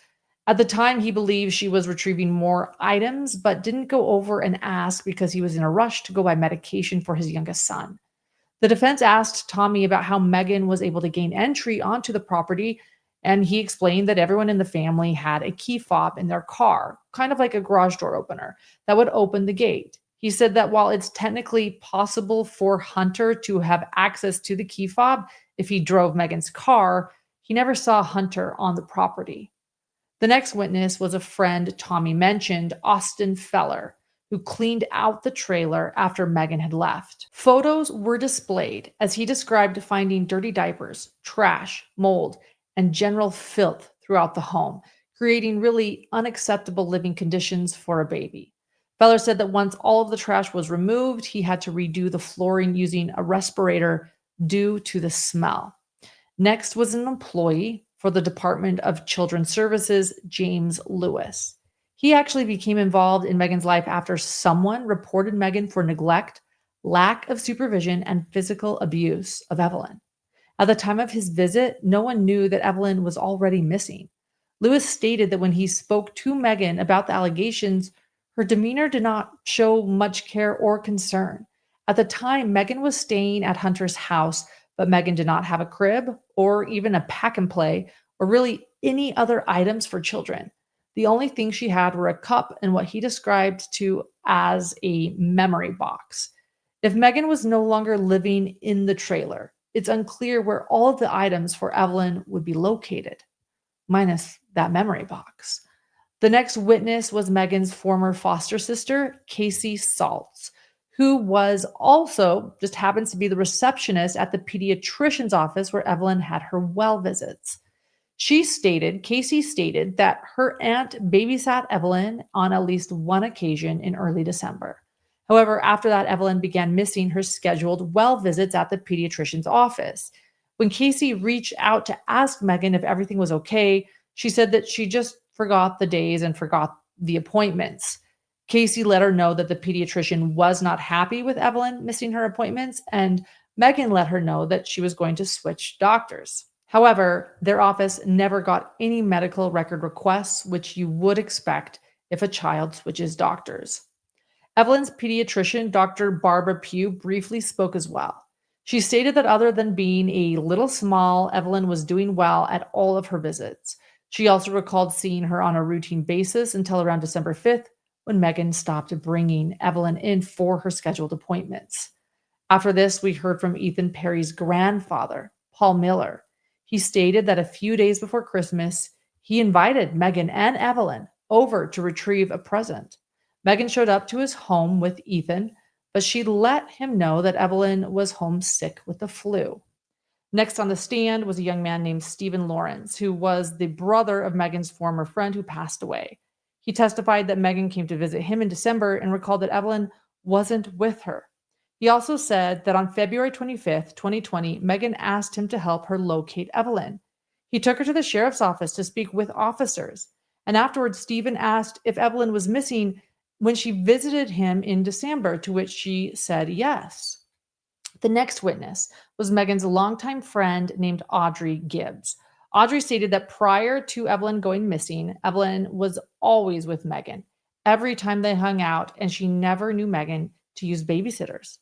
At the time, he believed she was retrieving more items, but didn't go over and ask because he was in a rush to go buy medication for his youngest son. The defense asked Tommy about how Megan was able to gain entry onto the property, and he explained that everyone in the family had a key fob in their car, kind of like a garage door opener, that would open the gate. He said that while it's technically possible for Hunter to have access to the key fob if he drove Megan's car, he never saw Hunter on the property. The next witness was a friend Tommy mentioned, Austin Feller, who cleaned out the trailer after Megan had left. Photos were displayed as he described finding dirty diapers, trash, mold, and general filth throughout the home, creating really unacceptable living conditions for a baby. Feller said that once all of the trash was removed, he had to redo the flooring using a respirator due to the smell. Next was an employee for the Department of Children's Services, James Lewis. He actually became involved in Megan's life after someone reported Megan for neglect, lack of supervision, and physical abuse of Evelyn. At the time of his visit, no one knew that Evelyn was already missing. Lewis stated that when he spoke to Megan about the allegations, her demeanor did not show much care or concern. At the time, Megan was staying at Hunter's house, but Megan did not have a crib or even a pack and play or really any other items for children. The only thing she had were a cup and what he described to as a memory box. If Megan was no longer living in the trailer, it's unclear where all of the items for Evelyn would be located, minus that memory box. The next witness was Megan's former foster sister, Casey Saltz, who was also just happens to be the receptionist at the pediatrician's office where Evelyn had her well visits. Casey stated that her aunt babysat Evelyn on at least one occasion in early December. However, after that, Evelyn began missing her scheduled well visits at the pediatrician's office. When Casey reached out to ask Megan if everything was okay, she said that she just forgot the days and forgot the appointments. Casey let her know that the pediatrician was not happy with Evelyn missing her appointments, and Megan let her know that she was going to switch doctors. However, their office never got any medical record requests, which you would expect if a child switches doctors. Evelyn's pediatrician, Dr. Barbara Pugh, briefly spoke as well. She stated that other than being a little small, Evelyn was doing well at all of her visits. She also recalled seeing her on a routine basis until around December 5th, when Megan stopped bringing Evelyn in for her scheduled appointments. After this, we heard from Ethan Perry's grandfather, Paul Miller. He stated that a few days before Christmas, he invited Megan and Evelyn over to retrieve a present. Megan showed up to his home with Ethan, but she let him know that Evelyn was homesick with the flu. Next on the stand was a young man named Stephen Lawrence, who was the brother of Megan's former friend who passed away. He testified that Megan came to visit him in December and recalled that Evelyn wasn't with her. He also said that on February 25th, 2020, Megan asked him to help her locate Evelyn. He took her to the sheriff's office to speak with officers, and afterwards, Stephen asked if Evelyn was missing when she visited him in December, to which she said yes. The next witness was Megan's longtime friend named Audrey Gibbs. Audrey stated that prior to Evelyn going missing, Evelyn was always with Megan every time they hung out, and she never knew Megan to use babysitters.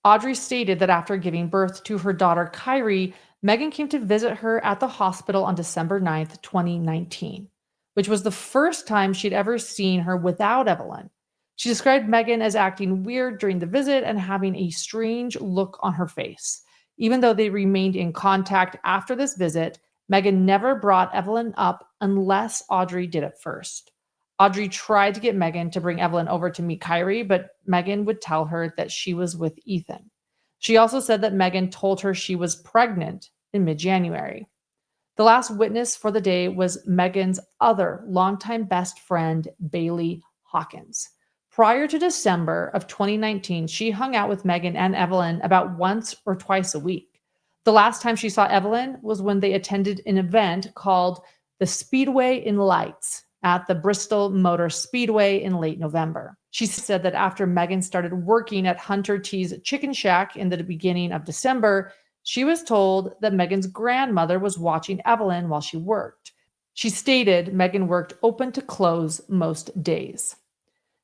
Audrey stated that after giving birth to her daughter Kyrie, Megan came to visit her at the hospital on December 9th, 2019, which was the first time she'd ever seen her without Evelyn. She described Megan as acting weird during the visit and having a strange look on her face. Even though they remained in contact after this visit, Megan never brought Evelyn up unless Audrey did it first. Audrey tried to get Megan to bring Evelyn over to meet Kyrie, but Megan would tell her that she was with Ethan. She also said that Megan told her she was pregnant in mid-January. The last witness for the day was Megan's other longtime best friend, Bailey Hawkins. Prior to December of 2019, she hung out with Megan and Evelyn about once or twice a week. The last time she saw Evelyn was when they attended an event called the Speedway in Lights at the Bristol Motor Speedway in late November. She said that after Megan started working at Hunter T's Chicken Shack in the beginning of December, she was told that Megan's grandmother was watching Evelyn while she worked. She stated Megan worked open to close most days.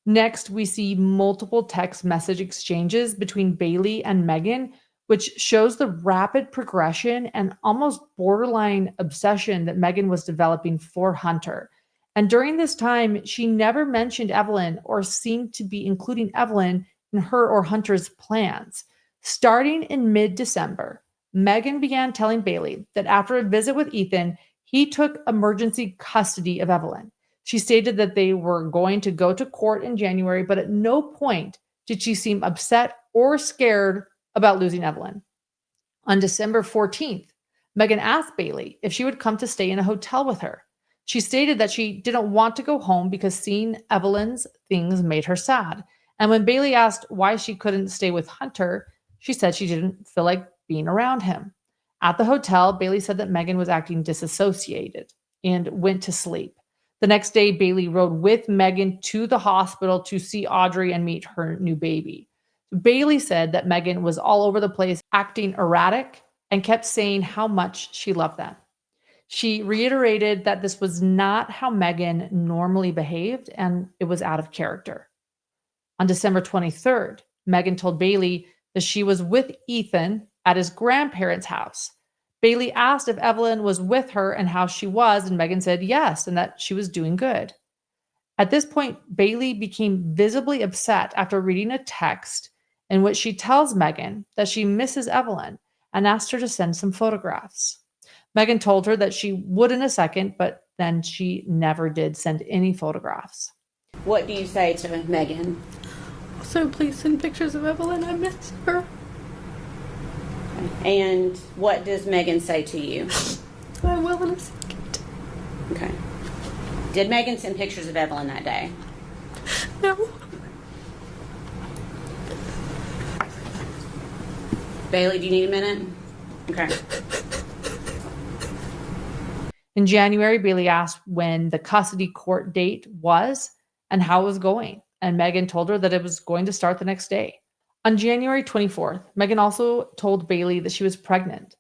Next, we see multiple text message exchanges between Bailey and Megan, which shows the rapid progression and almost borderline obsession that Megan was developing for Hunter. And during this time, she never mentioned Evelyn or seemed to be including Evelyn in her or Hunter's plans. Starting in mid-December, Megan began telling Bailey that after a visit with Ethan, he took emergency custody of Evelyn. She stated that they were going to go to court in January, but at no point did she seem upset or scared about losing Evelyn. On December 14th, Megan asked Bailey if she would come to stay in a hotel with her. She stated that she didn't want to go home because seeing Evelyn's things made her sad. And when Bailey asked why she couldn't stay with Hunter, she said she didn't feel like being around him. At the hotel, Bailey said that Megan was acting disassociated and went to sleep. The next day, Bailey rode with Megan to the hospital to see Audrey and meet her new baby. Bailey said that Megan was all over the place, acting erratic, and kept saying how much she loved them. She reiterated that this was not how Megan normally behaved, and it was out of character. On December 23rd, Megan told Bailey that she was with Ethan at his grandparents' house. Bailey asked if Evelyn was with her and how she was, and Megan said yes, and that she was doing good. At this point, Bailey became visibly upset after reading a text in which she tells Megan that she misses Evelyn and asked her to send some photographs. Megan told her that she would in a second, but then she never did send any photographs. What do you say to Megan? So please send pictures of Evelyn. I miss her. And what does Megan say to you? I will in a second. Okay. Did Megan send pictures of Evelyn that day? No. Bailey, do you need a minute? Okay. In January, Bailey asked when the custody court date was and how it was going, and Megan told her that it was going to start the next day. On January 24th, Megan also told Bailey that she was pregnant.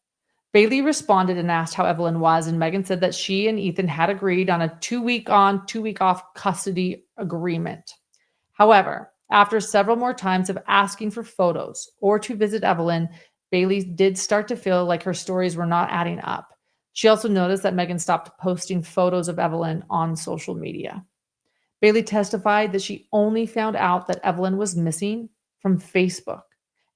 Bailey responded and asked how Evelyn was, and Megan said that she and Ethan had agreed on a 2-week on, 2-week off custody agreement. However, after several more times of asking for photos or to visit Evelyn, Bailey did start to feel like her stories were not adding up. She also noticed that Megan stopped posting photos of Evelyn on social media. Bailey testified that she only found out that Evelyn was missing from Facebook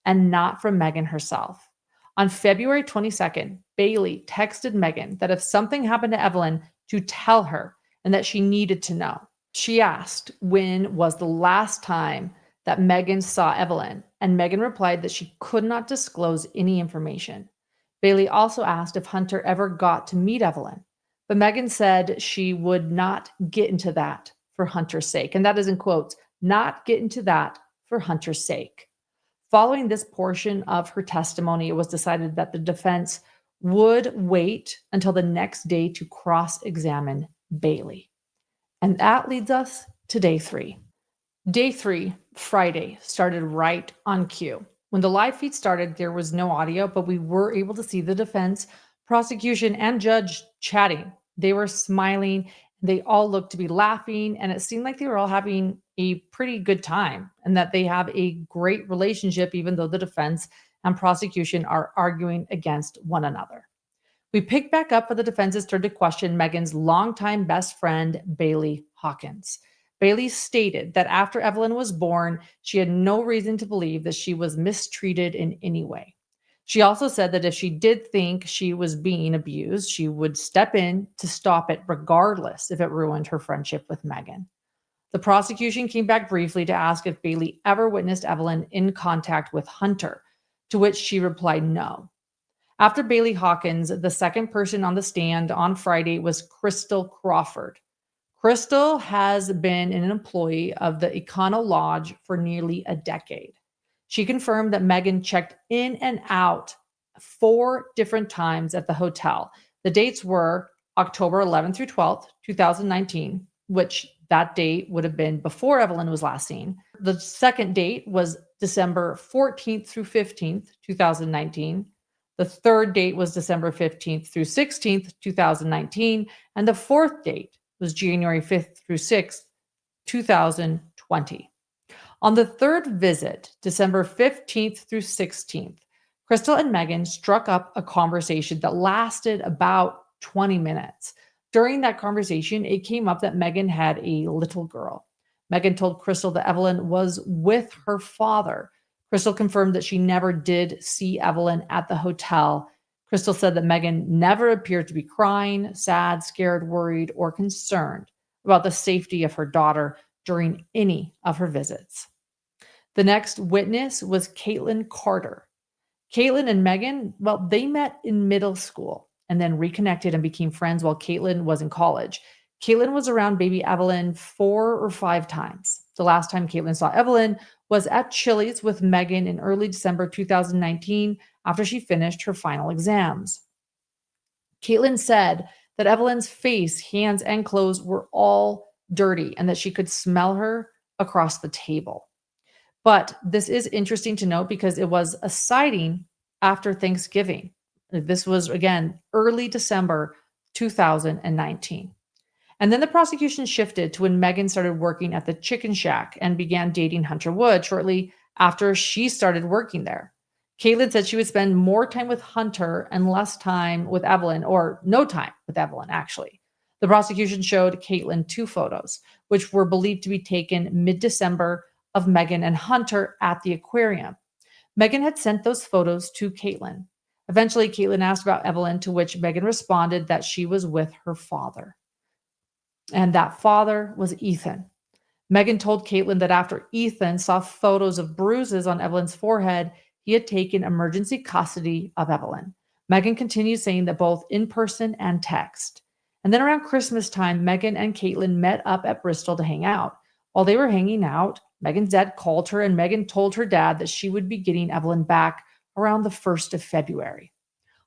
and not from Megan herself. On February 22nd, Bailey texted Megan that if something happened to Evelyn, to tell her and that she needed to know. She asked when was the last time that Megan saw Evelyn, and Megan replied that she could not disclose any information. Bailey also asked if Hunter ever got to meet Evelyn, but Megan said she would not get into that for Hunter's sake. And that is in quotes, not get into that for Hunter's sake. Following this portion of her testimony, it was decided that the defense would wait until the next day to cross-examine Bailey. And that leads us to day 3. Day 3, Friday, started right on cue. When the live feed started, there was no audio, but we were able to see the defense, prosecution, and judge chatting. They were smiling. They all looked to be laughing, and it seemed like they were all having a pretty good time and that they have a great relationship, even though the defense and prosecution are arguing against one another. We pick back up for the defense's turn to question Megan's longtime best friend, Bailey Hawkins. Bailey stated that after Evelyn was born, she had no reason to believe that she was mistreated in any way. She also said that if she did think she was being abused, she would step in to stop it regardless if it ruined her friendship with Megan. The prosecution came back briefly to ask if Bailey ever witnessed Evelyn in contact with Hunter, to which she replied no. After Bailey Hawkins, the second person on the stand on Friday was Crystal Crawford. Crystal has been an employee of the Econo Lodge for nearly a decade. She confirmed that Megan checked in and out 4 different times at the hotel. The dates were October 11th through 12th, 2019, which that date would have been before Evelyn was last seen. The second date was December 14th through 15th, 2019. The third date was December 15th through 16th, 2019. And the fourth date was January 5th through 6th, 2020. On the third visit, December 15th through 16th, Crystal and Megan struck up a conversation that lasted about 20 minutes. During that conversation, it came up that Megan had a little girl. Megan told Crystal that Evelyn was with her father. Crystal confirmed that she never did see Evelyn at the hotel. Crystal said that Megan never appeared to be crying, sad, scared, worried, or concerned about the safety of her daughter during any of her visits. The next witness was Caitlin Carter. Caitlin and Megan, well, they met in middle school and then reconnected and became friends while Caitlin was in college. Caitlin was around baby Evelyn 4 or 5 times. The last time Caitlin saw Evelyn was at Chili's with Megan in early December 2019 after she finished her final exams. Caitlin said that Evelyn's face, hands, and clothes were all dirty and that she could smell her across the table. But this is interesting to note because it was a sighting after Thanksgiving. This was, again, early December 2019. And then the prosecution shifted to when Megan started working at the Chicken Shack and began dating Hunter Wood shortly after she started working there. Caitlin said she would spend more time with Hunter and less time with Evelyn, or no time with Evelyn, actually. The prosecution showed Caitlin 2 photos, which were believed to be taken mid-December of Megan and Hunter at the aquarium. Megan had sent those photos to Caitlin. Eventually, Caitlin asked about Evelyn, to which Megan responded that she was with her father. And that father was Ethan. Megan told Caitlin that after Ethan saw photos of bruises on Evelyn's forehead, he had taken emergency custody of Evelyn. Megan continued saying that both in person and text. And then around Christmas time, Megan and Caitlin met up at Bristol to hang out. While they were hanging out, Megan's dad called her, and Megan told her dad that she would be getting Evelyn back around the 1st of February.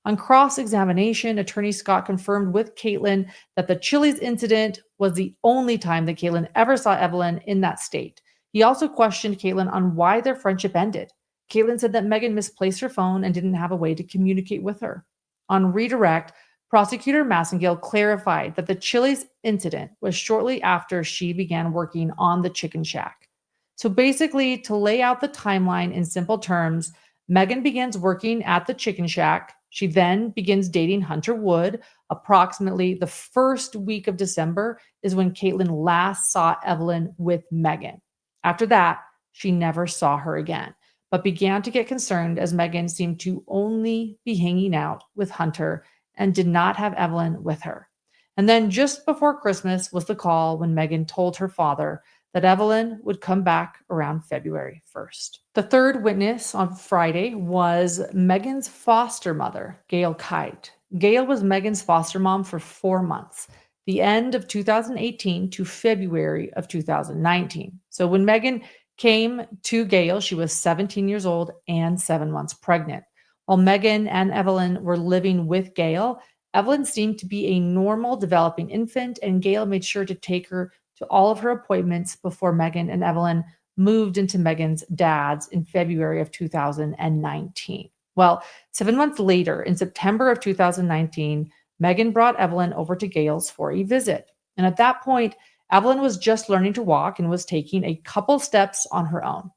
On cross-examination, Attorney Scott confirmed with Caitlin that the Chili's incident was the only time that Caitlin ever saw Evelyn in that state. He also questioned Caitlin on why their friendship ended. Caitlin said that Megan misplaced her phone and didn't have a way to communicate with her. On redirect, Prosecutor Massengill clarified that the Chili's incident was shortly after she began working on the chicken shack. So basically, to lay out the timeline in simple terms, Megan begins working at the chicken shack. She then begins dating Hunter Wood. Approximately the first week of December is when Caitlin last saw Evelyn with Megan. After that, she never saw her again, but began to get concerned as Megan seemed to only be hanging out with Hunter and did not have Evelyn with her. And then just before Christmas was the call when Megan told her father that Evelyn would come back around February 1st. The third witness on Friday was Megan's foster mother, Gail Kite. Gail was Megan's foster mom for 4 months, the end of 2018 to February of 2019. So when Megan came to Gail, she was 17 years old and 7 months pregnant. While Megan and Evelyn were living with Gail, Evelyn seemed to be a normal developing infant, and Gail made sure to take her to all of her appointments before Megan and Evelyn moved into Megan's dad's in February of 2019. Well, 7 months later, in September of 2019, Megan brought Evelyn over to Gail's for a visit. And at that point, Evelyn was just learning to walk and was taking a couple steps on her own.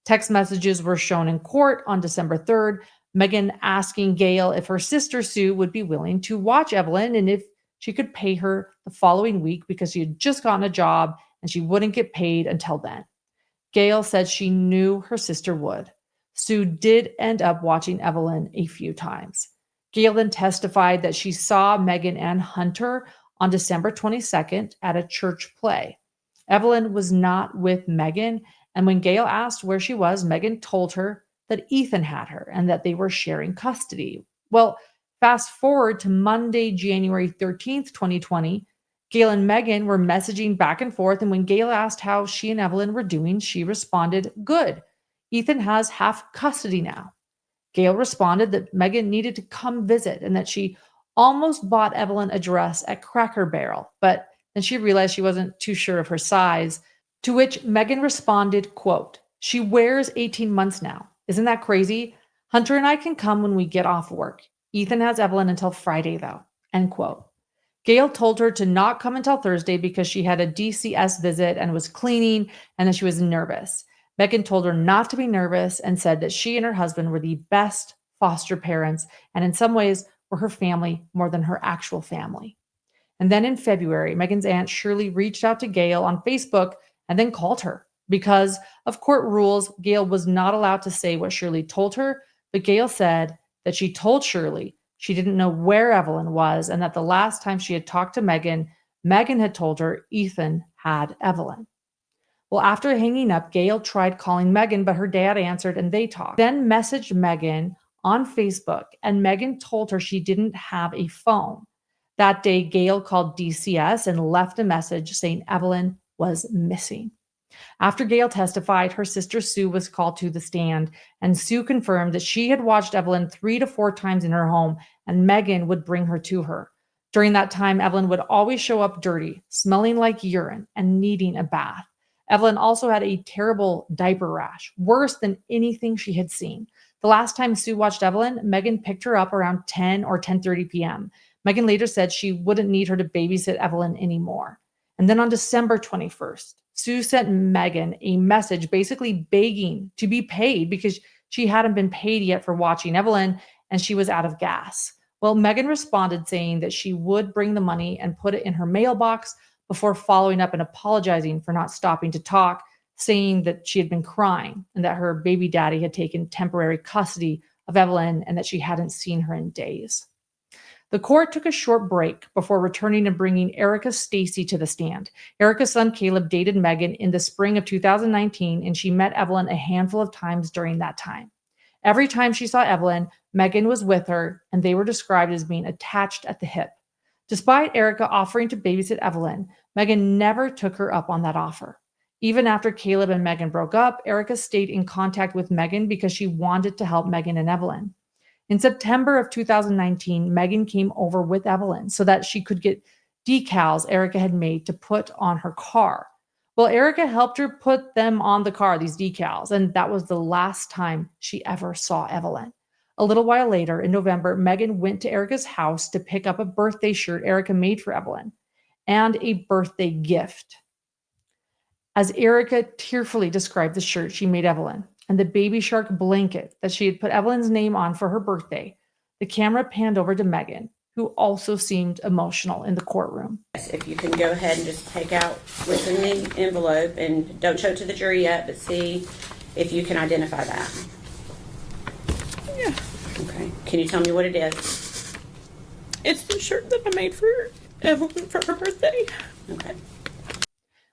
Text messages were shown in court on December 3rd, Megan asking Gail if her sister Sue would be willing to watch Evelyn and if she could pay her the following week because she had just gotten a job and she wouldn't get paid until then. Gail said she knew her sister would. Sue did end up watching Evelyn a few times. Gail then testified that she saw Megan and Hunter on December 22nd at a church play. Evelyn was not with Megan, and when Gail asked where she was, Megan told her that Ethan had her and that they were sharing custody. Well, fast forward to Monday, January 13th, 2020, Gail and Megan were messaging back and forth, and when Gail asked how she and Evelyn were doing, she responded, "Good. Ethan has half custody now." Gail responded that Megan needed to come visit and that she almost bought Evelyn a dress at Cracker Barrel, but then she realized she wasn't too sure of her size, to which Megan responded, quote, "She wears 18 months now. Isn't that crazy? Hunter and I can come when we get off work. Ethan has Evelyn until Friday, though," end quote. Gail told her to not come until Thursday because she had a DCS visit and was cleaning and that she was nervous. Megan told her not to be nervous and said that she and her husband were the best foster parents and in some ways were her family more than her actual family. And then in February, Megan's aunt Shirley reached out to Gail on Facebook and then called her. Because of court rules, Gail was not allowed to say what Shirley told her, but Gail said that she told Shirley she didn't know where Evelyn was and that the last time she had talked to Megan, Megan had told her Ethan had Evelyn. Well, after hanging up, Gail tried calling Megan, but her dad answered and they talked. Then messaged Megan on Facebook, and Megan told her she didn't have a phone. That day, Gail called DCS and left a message saying Evelyn was missing. After Gail testified, her sister Sue was called to the stand, and Sue confirmed that she had watched Evelyn 3 to 4 times in her home, and Megan would bring her to her. During that time, Evelyn would always show up dirty, smelling like urine, and needing a bath. Evelyn also had a terrible diaper rash, worse than anything she had seen. The last time Sue watched Evelyn, Megan picked her up around 10 or 10:30 p.m. Megan later said she wouldn't need her to babysit Evelyn anymore. And then on December 21st, Sue sent Megan a message basically begging to be paid because she hadn't been paid yet for watching Evelyn and she was out of gas. Well, Megan responded saying that she would bring the money and put it in her mailbox before following up and apologizing for not stopping to talk, saying that she had been crying and that her baby daddy had taken temporary custody of Evelyn and that she hadn't seen her in days. The court took a short break before returning and bringing Erica Stacy to the stand. Erica's son Caleb dated Megan in the spring of 2019, and she met Evelyn a handful of times during that time. Every time she saw Evelyn, Megan was with her, and they were described as being attached at the hip. Despite Erica offering to babysit Evelyn, Megan never took her up on that offer. Even after Caleb and Megan broke up, Erica stayed in contact with Megan because she wanted to help Megan and Evelyn. In September of 2019, Megan came over with Evelyn so that she could get decals Erica had made to put on her car. Well, Erica helped her put them on the car, these decals, and that was the last time she ever saw Evelyn. A little while later, in November, Megan went to Erica's house to pick up a birthday shirt Erica made for Evelyn and a birthday gift. As Erica tearfully described the shirt she made Evelyn and the baby shark blanket that she had put Evelyn's name on for her birthday, the camera panned over to Megan, who also seemed emotional in the courtroom. If you can go ahead and just take out what's in the envelope, and don't show it to the jury yet, but see if you can identify that. Yeah. Okay. Can you tell me what it is? It's the shirt that I made for Evelyn for her birthday. Okay.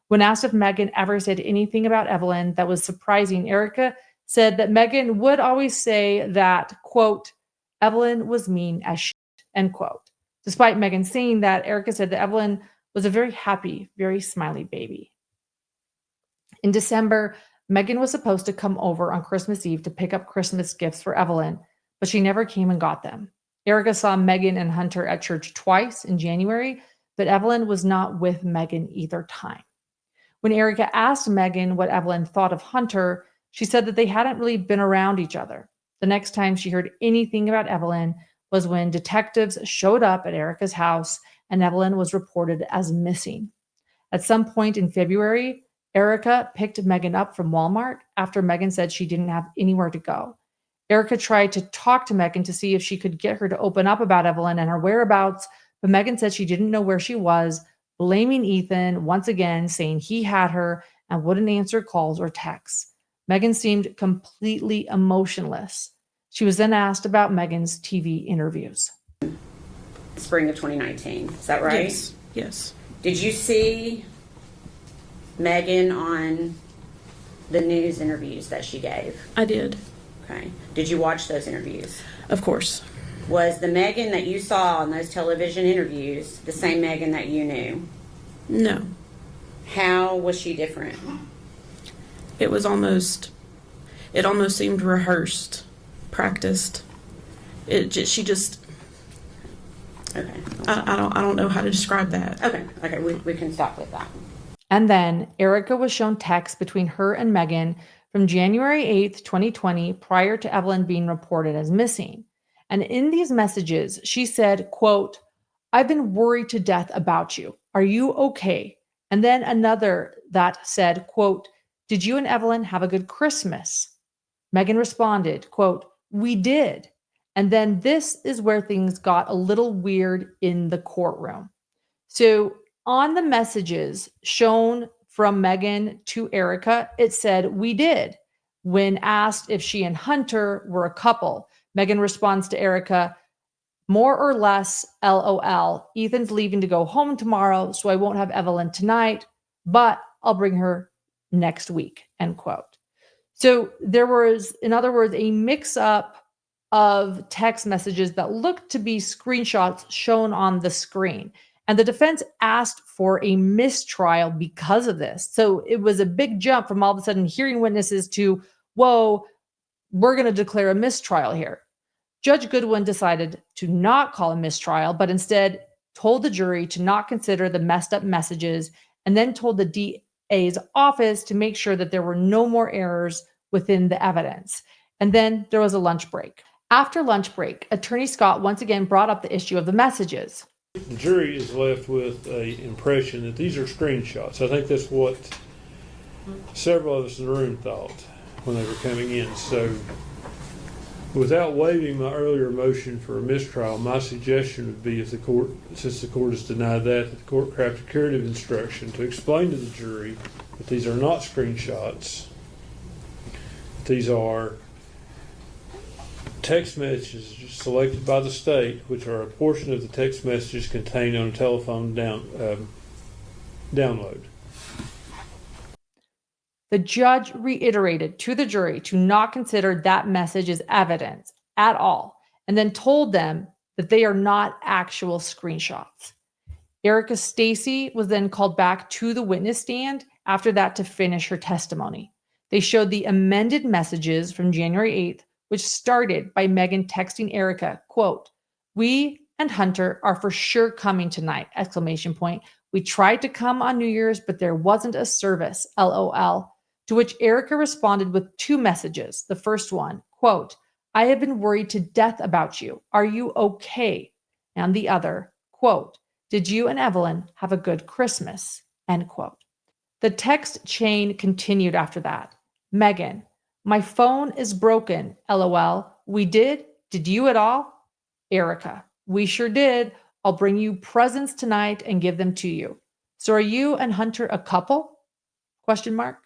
When asked if Megan ever said anything about Evelyn that was surprising, Erica said that Megan would always say that, quote, Evelyn was mean as shit, end quote. Despite Megan saying that, Erica said that Evelyn was a very happy, very smiley baby. In December, Megan was supposed to come over on Christmas Eve to pick up Christmas gifts for Evelyn, but she never came and got them. Erica saw Megan and Hunter at church twice in January, but Evelyn was not with Megan either time. When Erica asked Megan what Evelyn thought of Hunter, she said that they hadn't really been around each other. The next time she heard anything about Evelyn was when detectives showed up at Erica's house and Evelyn was reported as missing. At some point in February, Erica picked Megan up from Walmart after Megan said she didn't have anywhere to go. Erica tried to talk to Megan to see if she could get her to open up about Evelyn and her whereabouts, but Megan said she didn't know where she was, blaming Ethan once again, saying he had her and wouldn't answer calls or texts. Megan seemed completely emotionless. She was then asked about Megan's TV interviews. Spring of 2019, is that right? Yes. Yes. Did you see Megan on the news interviews that she gave? I did. Okay. Did you watch those interviews? Of course. Was the Megan that you saw on those television interviews the same Megan that you knew? No. How was she different? It almost seemed rehearsed, practiced. She just. Okay. I don't know how to describe that. Okay. We can stop with that. And then Erica was shown texts between her and Megan from January 8th, 2020, prior to Evelyn being reported as missing. And in these messages, she said, quote, I've been worried to death about you. Are you okay? And then another that said, quote, did you and Evelyn have a good Christmas? Megan responded, quote, we did. And then this is where things got a little weird in the courtroom. So on the messages shown from Megan to Erica, it said, we did. When asked if she and Hunter were a couple, Megan responds to Erica, more or less, LOL. Ethan's leaving to go home tomorrow, so I won't have Evelyn tonight, but I'll bring her next week, end quote. So there was, in other words, a mix-up of text messages that looked to be screenshots shown on the screen. And the defense asked for a mistrial because of this. So it was a big jump from all of a sudden hearing witnesses to, whoa, we're going to declare a mistrial here. Judge Goodwin decided to not call a mistrial, but instead told the jury to not consider the messed up messages and then told the DA's office to make sure that there were no more errors within the evidence. And then there was a lunch break. After lunch break, Attorney Scott once again brought up the issue of the messages. The jury is left with an impression that these are screenshots. I think that's what several of us in the room thought when they were coming in. So Without waiving my earlier motion for a mistrial, my suggestion would be, if the court, since the court has denied that the court craft a curative instruction to explain to the jury that these are not screenshots. These are text messages selected by the state, which are a portion of the text messages contained on a telephone download. The judge reiterated to the jury to not consider that message as evidence at all, and then told them that they are not actual screenshots. Erica Stacy was then called back to the witness stand after that to finish her testimony. They showed the amended messages from January 8th, which started by Megan texting Erica, quote, "We and Hunter are for sure coming tonight, exclamation point. We tried to come on New Year's, but there wasn't a service, LOL. To which Erica responded with two messages. The first one, quote, "I have been worried to death about you. Are you okay?" And the other, quote, "Did you and Evelyn have a good Christmas?" End quote. The text chain continued after that. Megan, "My phone is broken, LOL. We did? Did you at all?" Erica, "We sure did. I'll bring you presents tonight and give them to you. So are you and Hunter a couple? Question mark.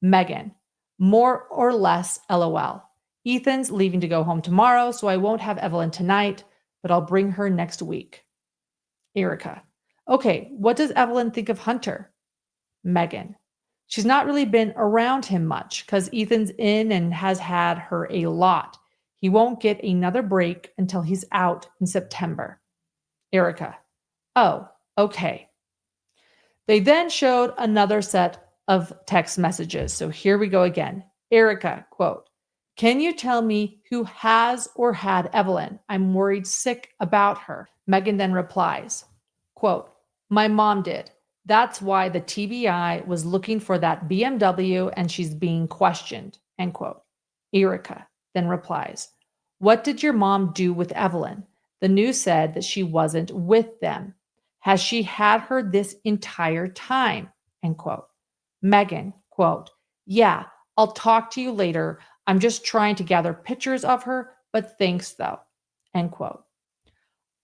Megan, "More or less, LOL. Ethan's leaving to go home tomorrow, so I won't have Evelyn tonight, but I'll bring her next week." Erica, "Okay, what does Evelyn think of Hunter?" Megan, "She's not really been around him much because Ethan's in and has had her a lot. He won't get another break until he's out in September." Erica, "Oh, okay." They then showed another set of text messages. So here we go again. Erica, quote, "Can you tell me who has or had Evelyn? I'm worried sick about her." Megan then replies, quote, "My mom did. That's why the TBI was looking for that BMW and she's being questioned." End quote. Erica then replies, "What did your mom do with Evelyn? The news said that she wasn't with them. Has she had her this entire time?" End quote. Megan, quote, "Yeah, I'll talk to you later. I'm just trying to gather pictures of her, but thanks though." End quote.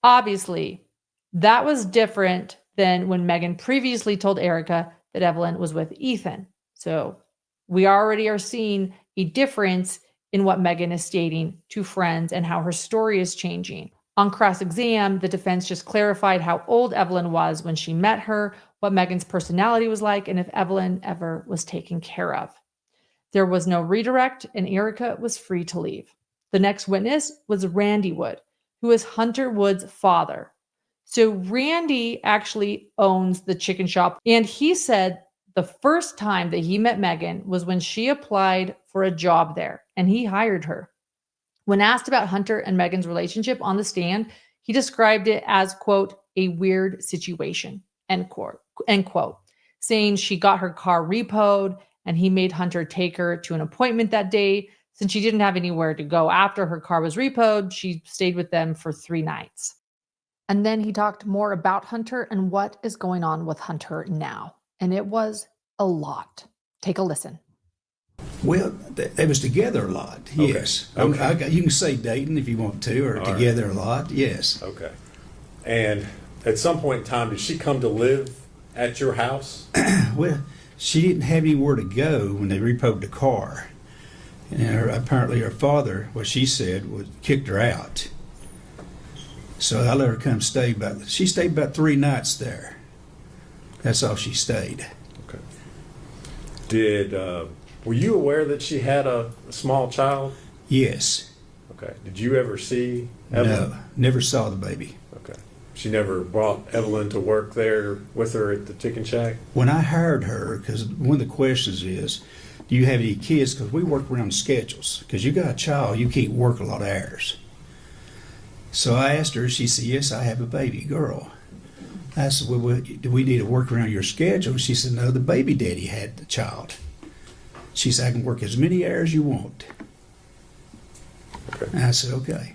Obviously, that was different than when Megan previously told Erica that Evelyn was with Ethan. So we already are seeing a difference in what Megan is stating to friends and how her story is changing. On cross-exam, the defense just clarified how old Evelyn was when she met her, what Megan's personality was like, and if Evelyn ever was taken care of. There was no redirect, and Erica was free to leave. The next witness was Randy Wood, who is Hunter Wood's father. So Randy actually owns the chicken shop, and he said the first time that he met Megan was when she applied for a job there, and he hired her. When asked about Hunter and Megan's relationship on the stand, he described it as, quote, "a weird situation," end quote, saying she got her car repoed and he made Hunter take her to an appointment that day. Since she didn't have anywhere to go after her car was repoed, she stayed with them for 3 nights. And then he talked more about Hunter and what is going on with Hunter now. And it was a lot. Take a listen. Well, they was together a lot, yes. Okay. You can say dating if you want to, or together a lot, yes. Okay. And at some point in time, did she come to live at your house? Well, she didn't have anywhere to go when they repoed the car. And apparently her father, what she said, kicked her out. So I let her come stay, she stayed about 3 nights there. That's all she stayed. Okay. Were you aware that she had a small child? Yes. Okay. Did you ever see Evelyn? No, never saw the baby. Okay. She never brought Evelyn to work there with her at the chicken shack? When I hired her, because one of the questions is, do you have any kids? Because we work around schedules. Because you got a child, you can't work a lot of hours. So I asked her, she said, "Yes, I have a baby girl." I said, "Well, do we need to work around your schedule?" She said, "No, the baby daddy had the child." She said, "I can work as many hours you want." Okay. And I said, "Okay."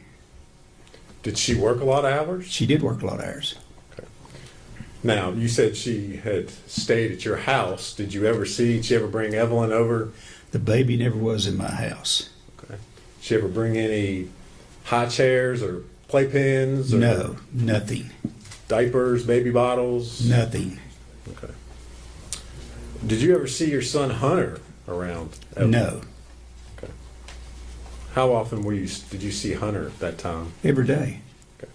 Did she work a lot of hours? She did work a lot of hours. Okay. Now, you said she had stayed at your house. Did you ever bring Evelyn over? The baby never was in my house. Okay. she ever bring any high chairs or playpens? Or No, nothing. Diapers, baby bottles? Nothing. Okay. Did you ever see your son Hunter around? Evelyn? No. Okay. How often did you see Hunter at that time? Every day. Okay.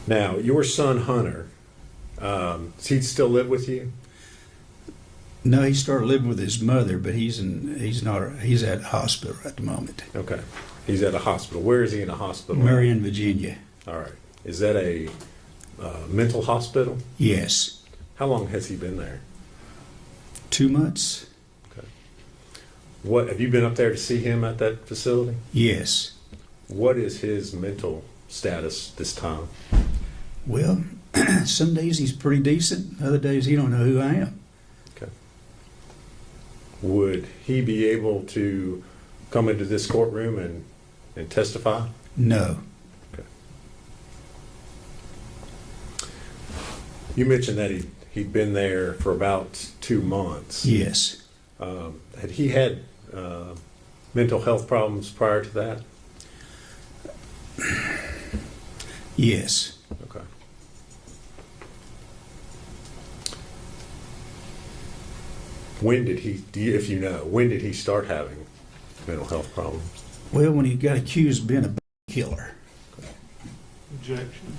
Now, your son Hunter, does he still live with you? No, he started living with his mother, but he's at hospital at the moment. Okay. He's at a hospital. Where is he in a hospital? Marion, Virginia. All right. Is that a mental hospital? Yes. How long has he been there? 2 months. Okay. What have you been up there to see him at that facility? Yes. What is his mental status this time? Well, some days he's pretty decent. Other days he don't know who I am. Okay. Would he be able to come into this courtroom and testify? No. Okay. You mentioned that he'd been there for about 2 months. Yes. Had he had mental health problems prior to that? Yes. Okay. When did if you know, when did he start having mental health problems? Well, when he got accused of being a killer. Objection.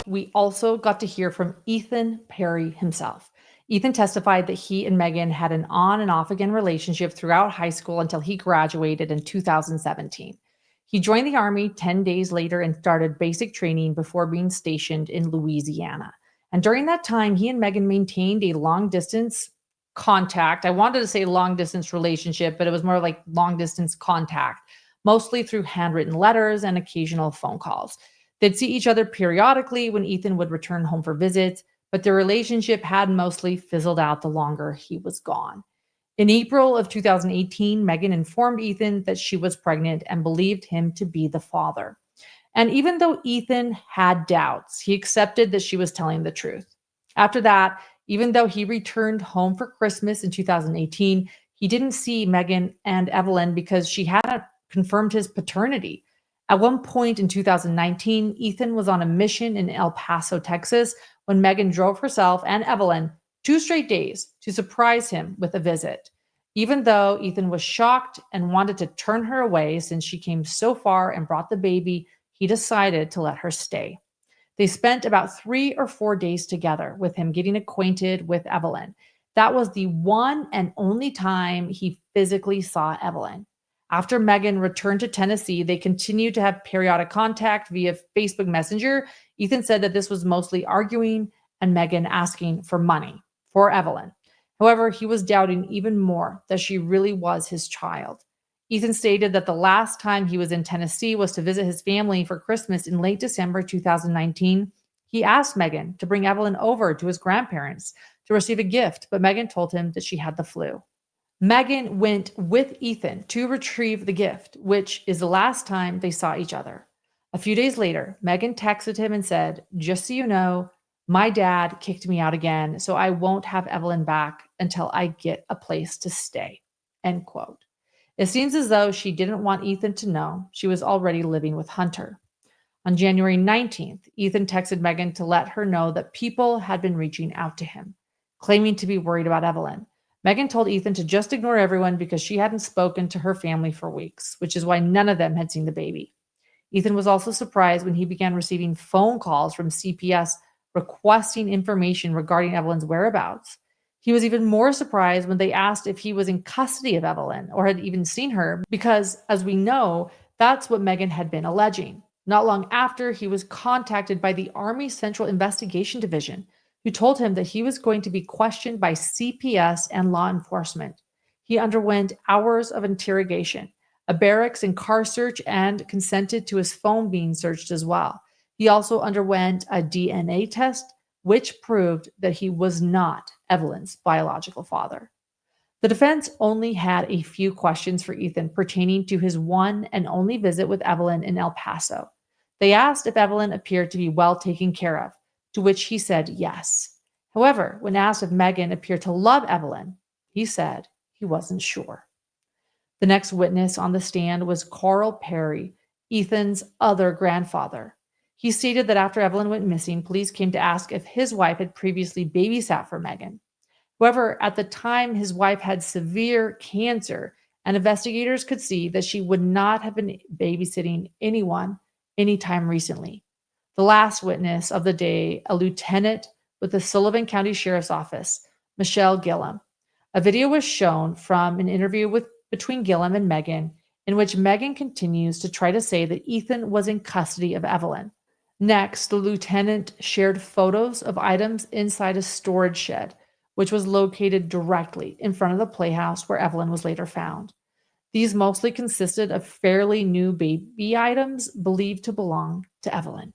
We also got to hear from Ethan Perry himself. Ethan testified that he and Megan had an on and off again relationship throughout high school until he graduated in 2017. He joined the Army 10 days later and started basic training before being stationed in Louisiana. And during that time, he and Megan maintained a long distance contact. I wanted to say long distance relationship, but it was more like long distance contact, mostly through handwritten letters and occasional phone calls. They'd see each other periodically when Ethan would return home for visits, but their relationship had mostly fizzled out the longer he was gone. In April of 2018, Megan informed Ethan that she was pregnant and believed him to be the father. And even though Ethan had doubts, he accepted that she was telling the truth. After that, even though he returned home for Christmas in 2018, he didn't see Megan and Evelyn because she hadn't confirmed his paternity. At one point in 2019, Ethan was on a mission in El Paso, Texas, when Megan drove herself and Evelyn 2 straight days to surprise him with a visit. Even though Ethan was shocked and wanted to turn her away since she came so far and brought the baby, he decided to let her stay. They spent about 3 or 4 days together with him getting acquainted with Evelyn. That was the one and only time he physically saw Evelyn. After Megan returned to Tennessee, they continued to have periodic contact via Facebook Messenger. Ethan said that this was mostly arguing and Megan asking for money for Evelyn. However, he was doubting even more that she really was his child. Ethan stated that the last time he was in Tennessee was to visit his family for Christmas in late December 2019. He asked Megan to bring Evelyn over to his grandparents to receive a gift, but Megan told him that she had the flu. Megan went with Ethan to retrieve the gift, which is the last time they saw each other. A few days later, Megan texted him and said, "Just so you know, my dad kicked me out again, so I won't have Evelyn back until I get a place to stay." End quote. It seems as though she didn't want Ethan to know she was already living with Hunter. On January 19th, Ethan texted Megan to let her know that people had been reaching out to him, claiming to be worried about Evelyn. Megan told Ethan to just ignore everyone because she hadn't spoken to her family for weeks, which is why none of them had seen the baby. Ethan was also surprised when he began receiving phone calls from CPS requesting information regarding Evelyn's whereabouts. He was even more surprised when they asked if he was in custody of Evelyn or had even seen her, because, as we know, that's what Megan had been alleging. Not long after, he was contacted by the Army Central Investigation Division, who told him that he was going to be questioned by CPS and law enforcement. He underwent hours of interrogation, a barracks and car search, and consented to his phone being searched as well. He also underwent a DNA test, which proved that he was not Evelyn's biological father. The defense only had a few questions for Ethan pertaining to his one and only visit with Evelyn in El Paso. They asked if Evelyn appeared to be well taken care of, to which he said yes. However, when asked if Megan appeared to love Evelyn, he said he wasn't sure. The next witness on the stand was Carl Perry, Ethan's other grandfather. He stated that after Evelyn went missing, police came to ask if his wife had previously babysat for Megan. However, at the time, his wife had severe cancer, and investigators could see that she would not have been babysitting anyone anytime recently. The last witness of the day, a lieutenant with the Sullivan County Sheriff's Office, Michelle Gillum. A video was shown from an interview between Gillum and Megan, in which Megan continues to try to say that Ethan was in custody of Evelyn. Next, the lieutenant shared photos of items inside a storage shed, which was located directly in front of the playhouse where Evelyn was later found. These mostly consisted of fairly new baby items believed to belong to Evelyn.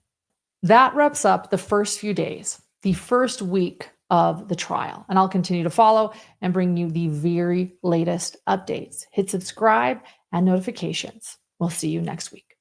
That wraps up the first few days, the first week of the trial, and I'll continue to follow and bring you the very latest updates. Hit subscribe and notifications. We'll see you next week.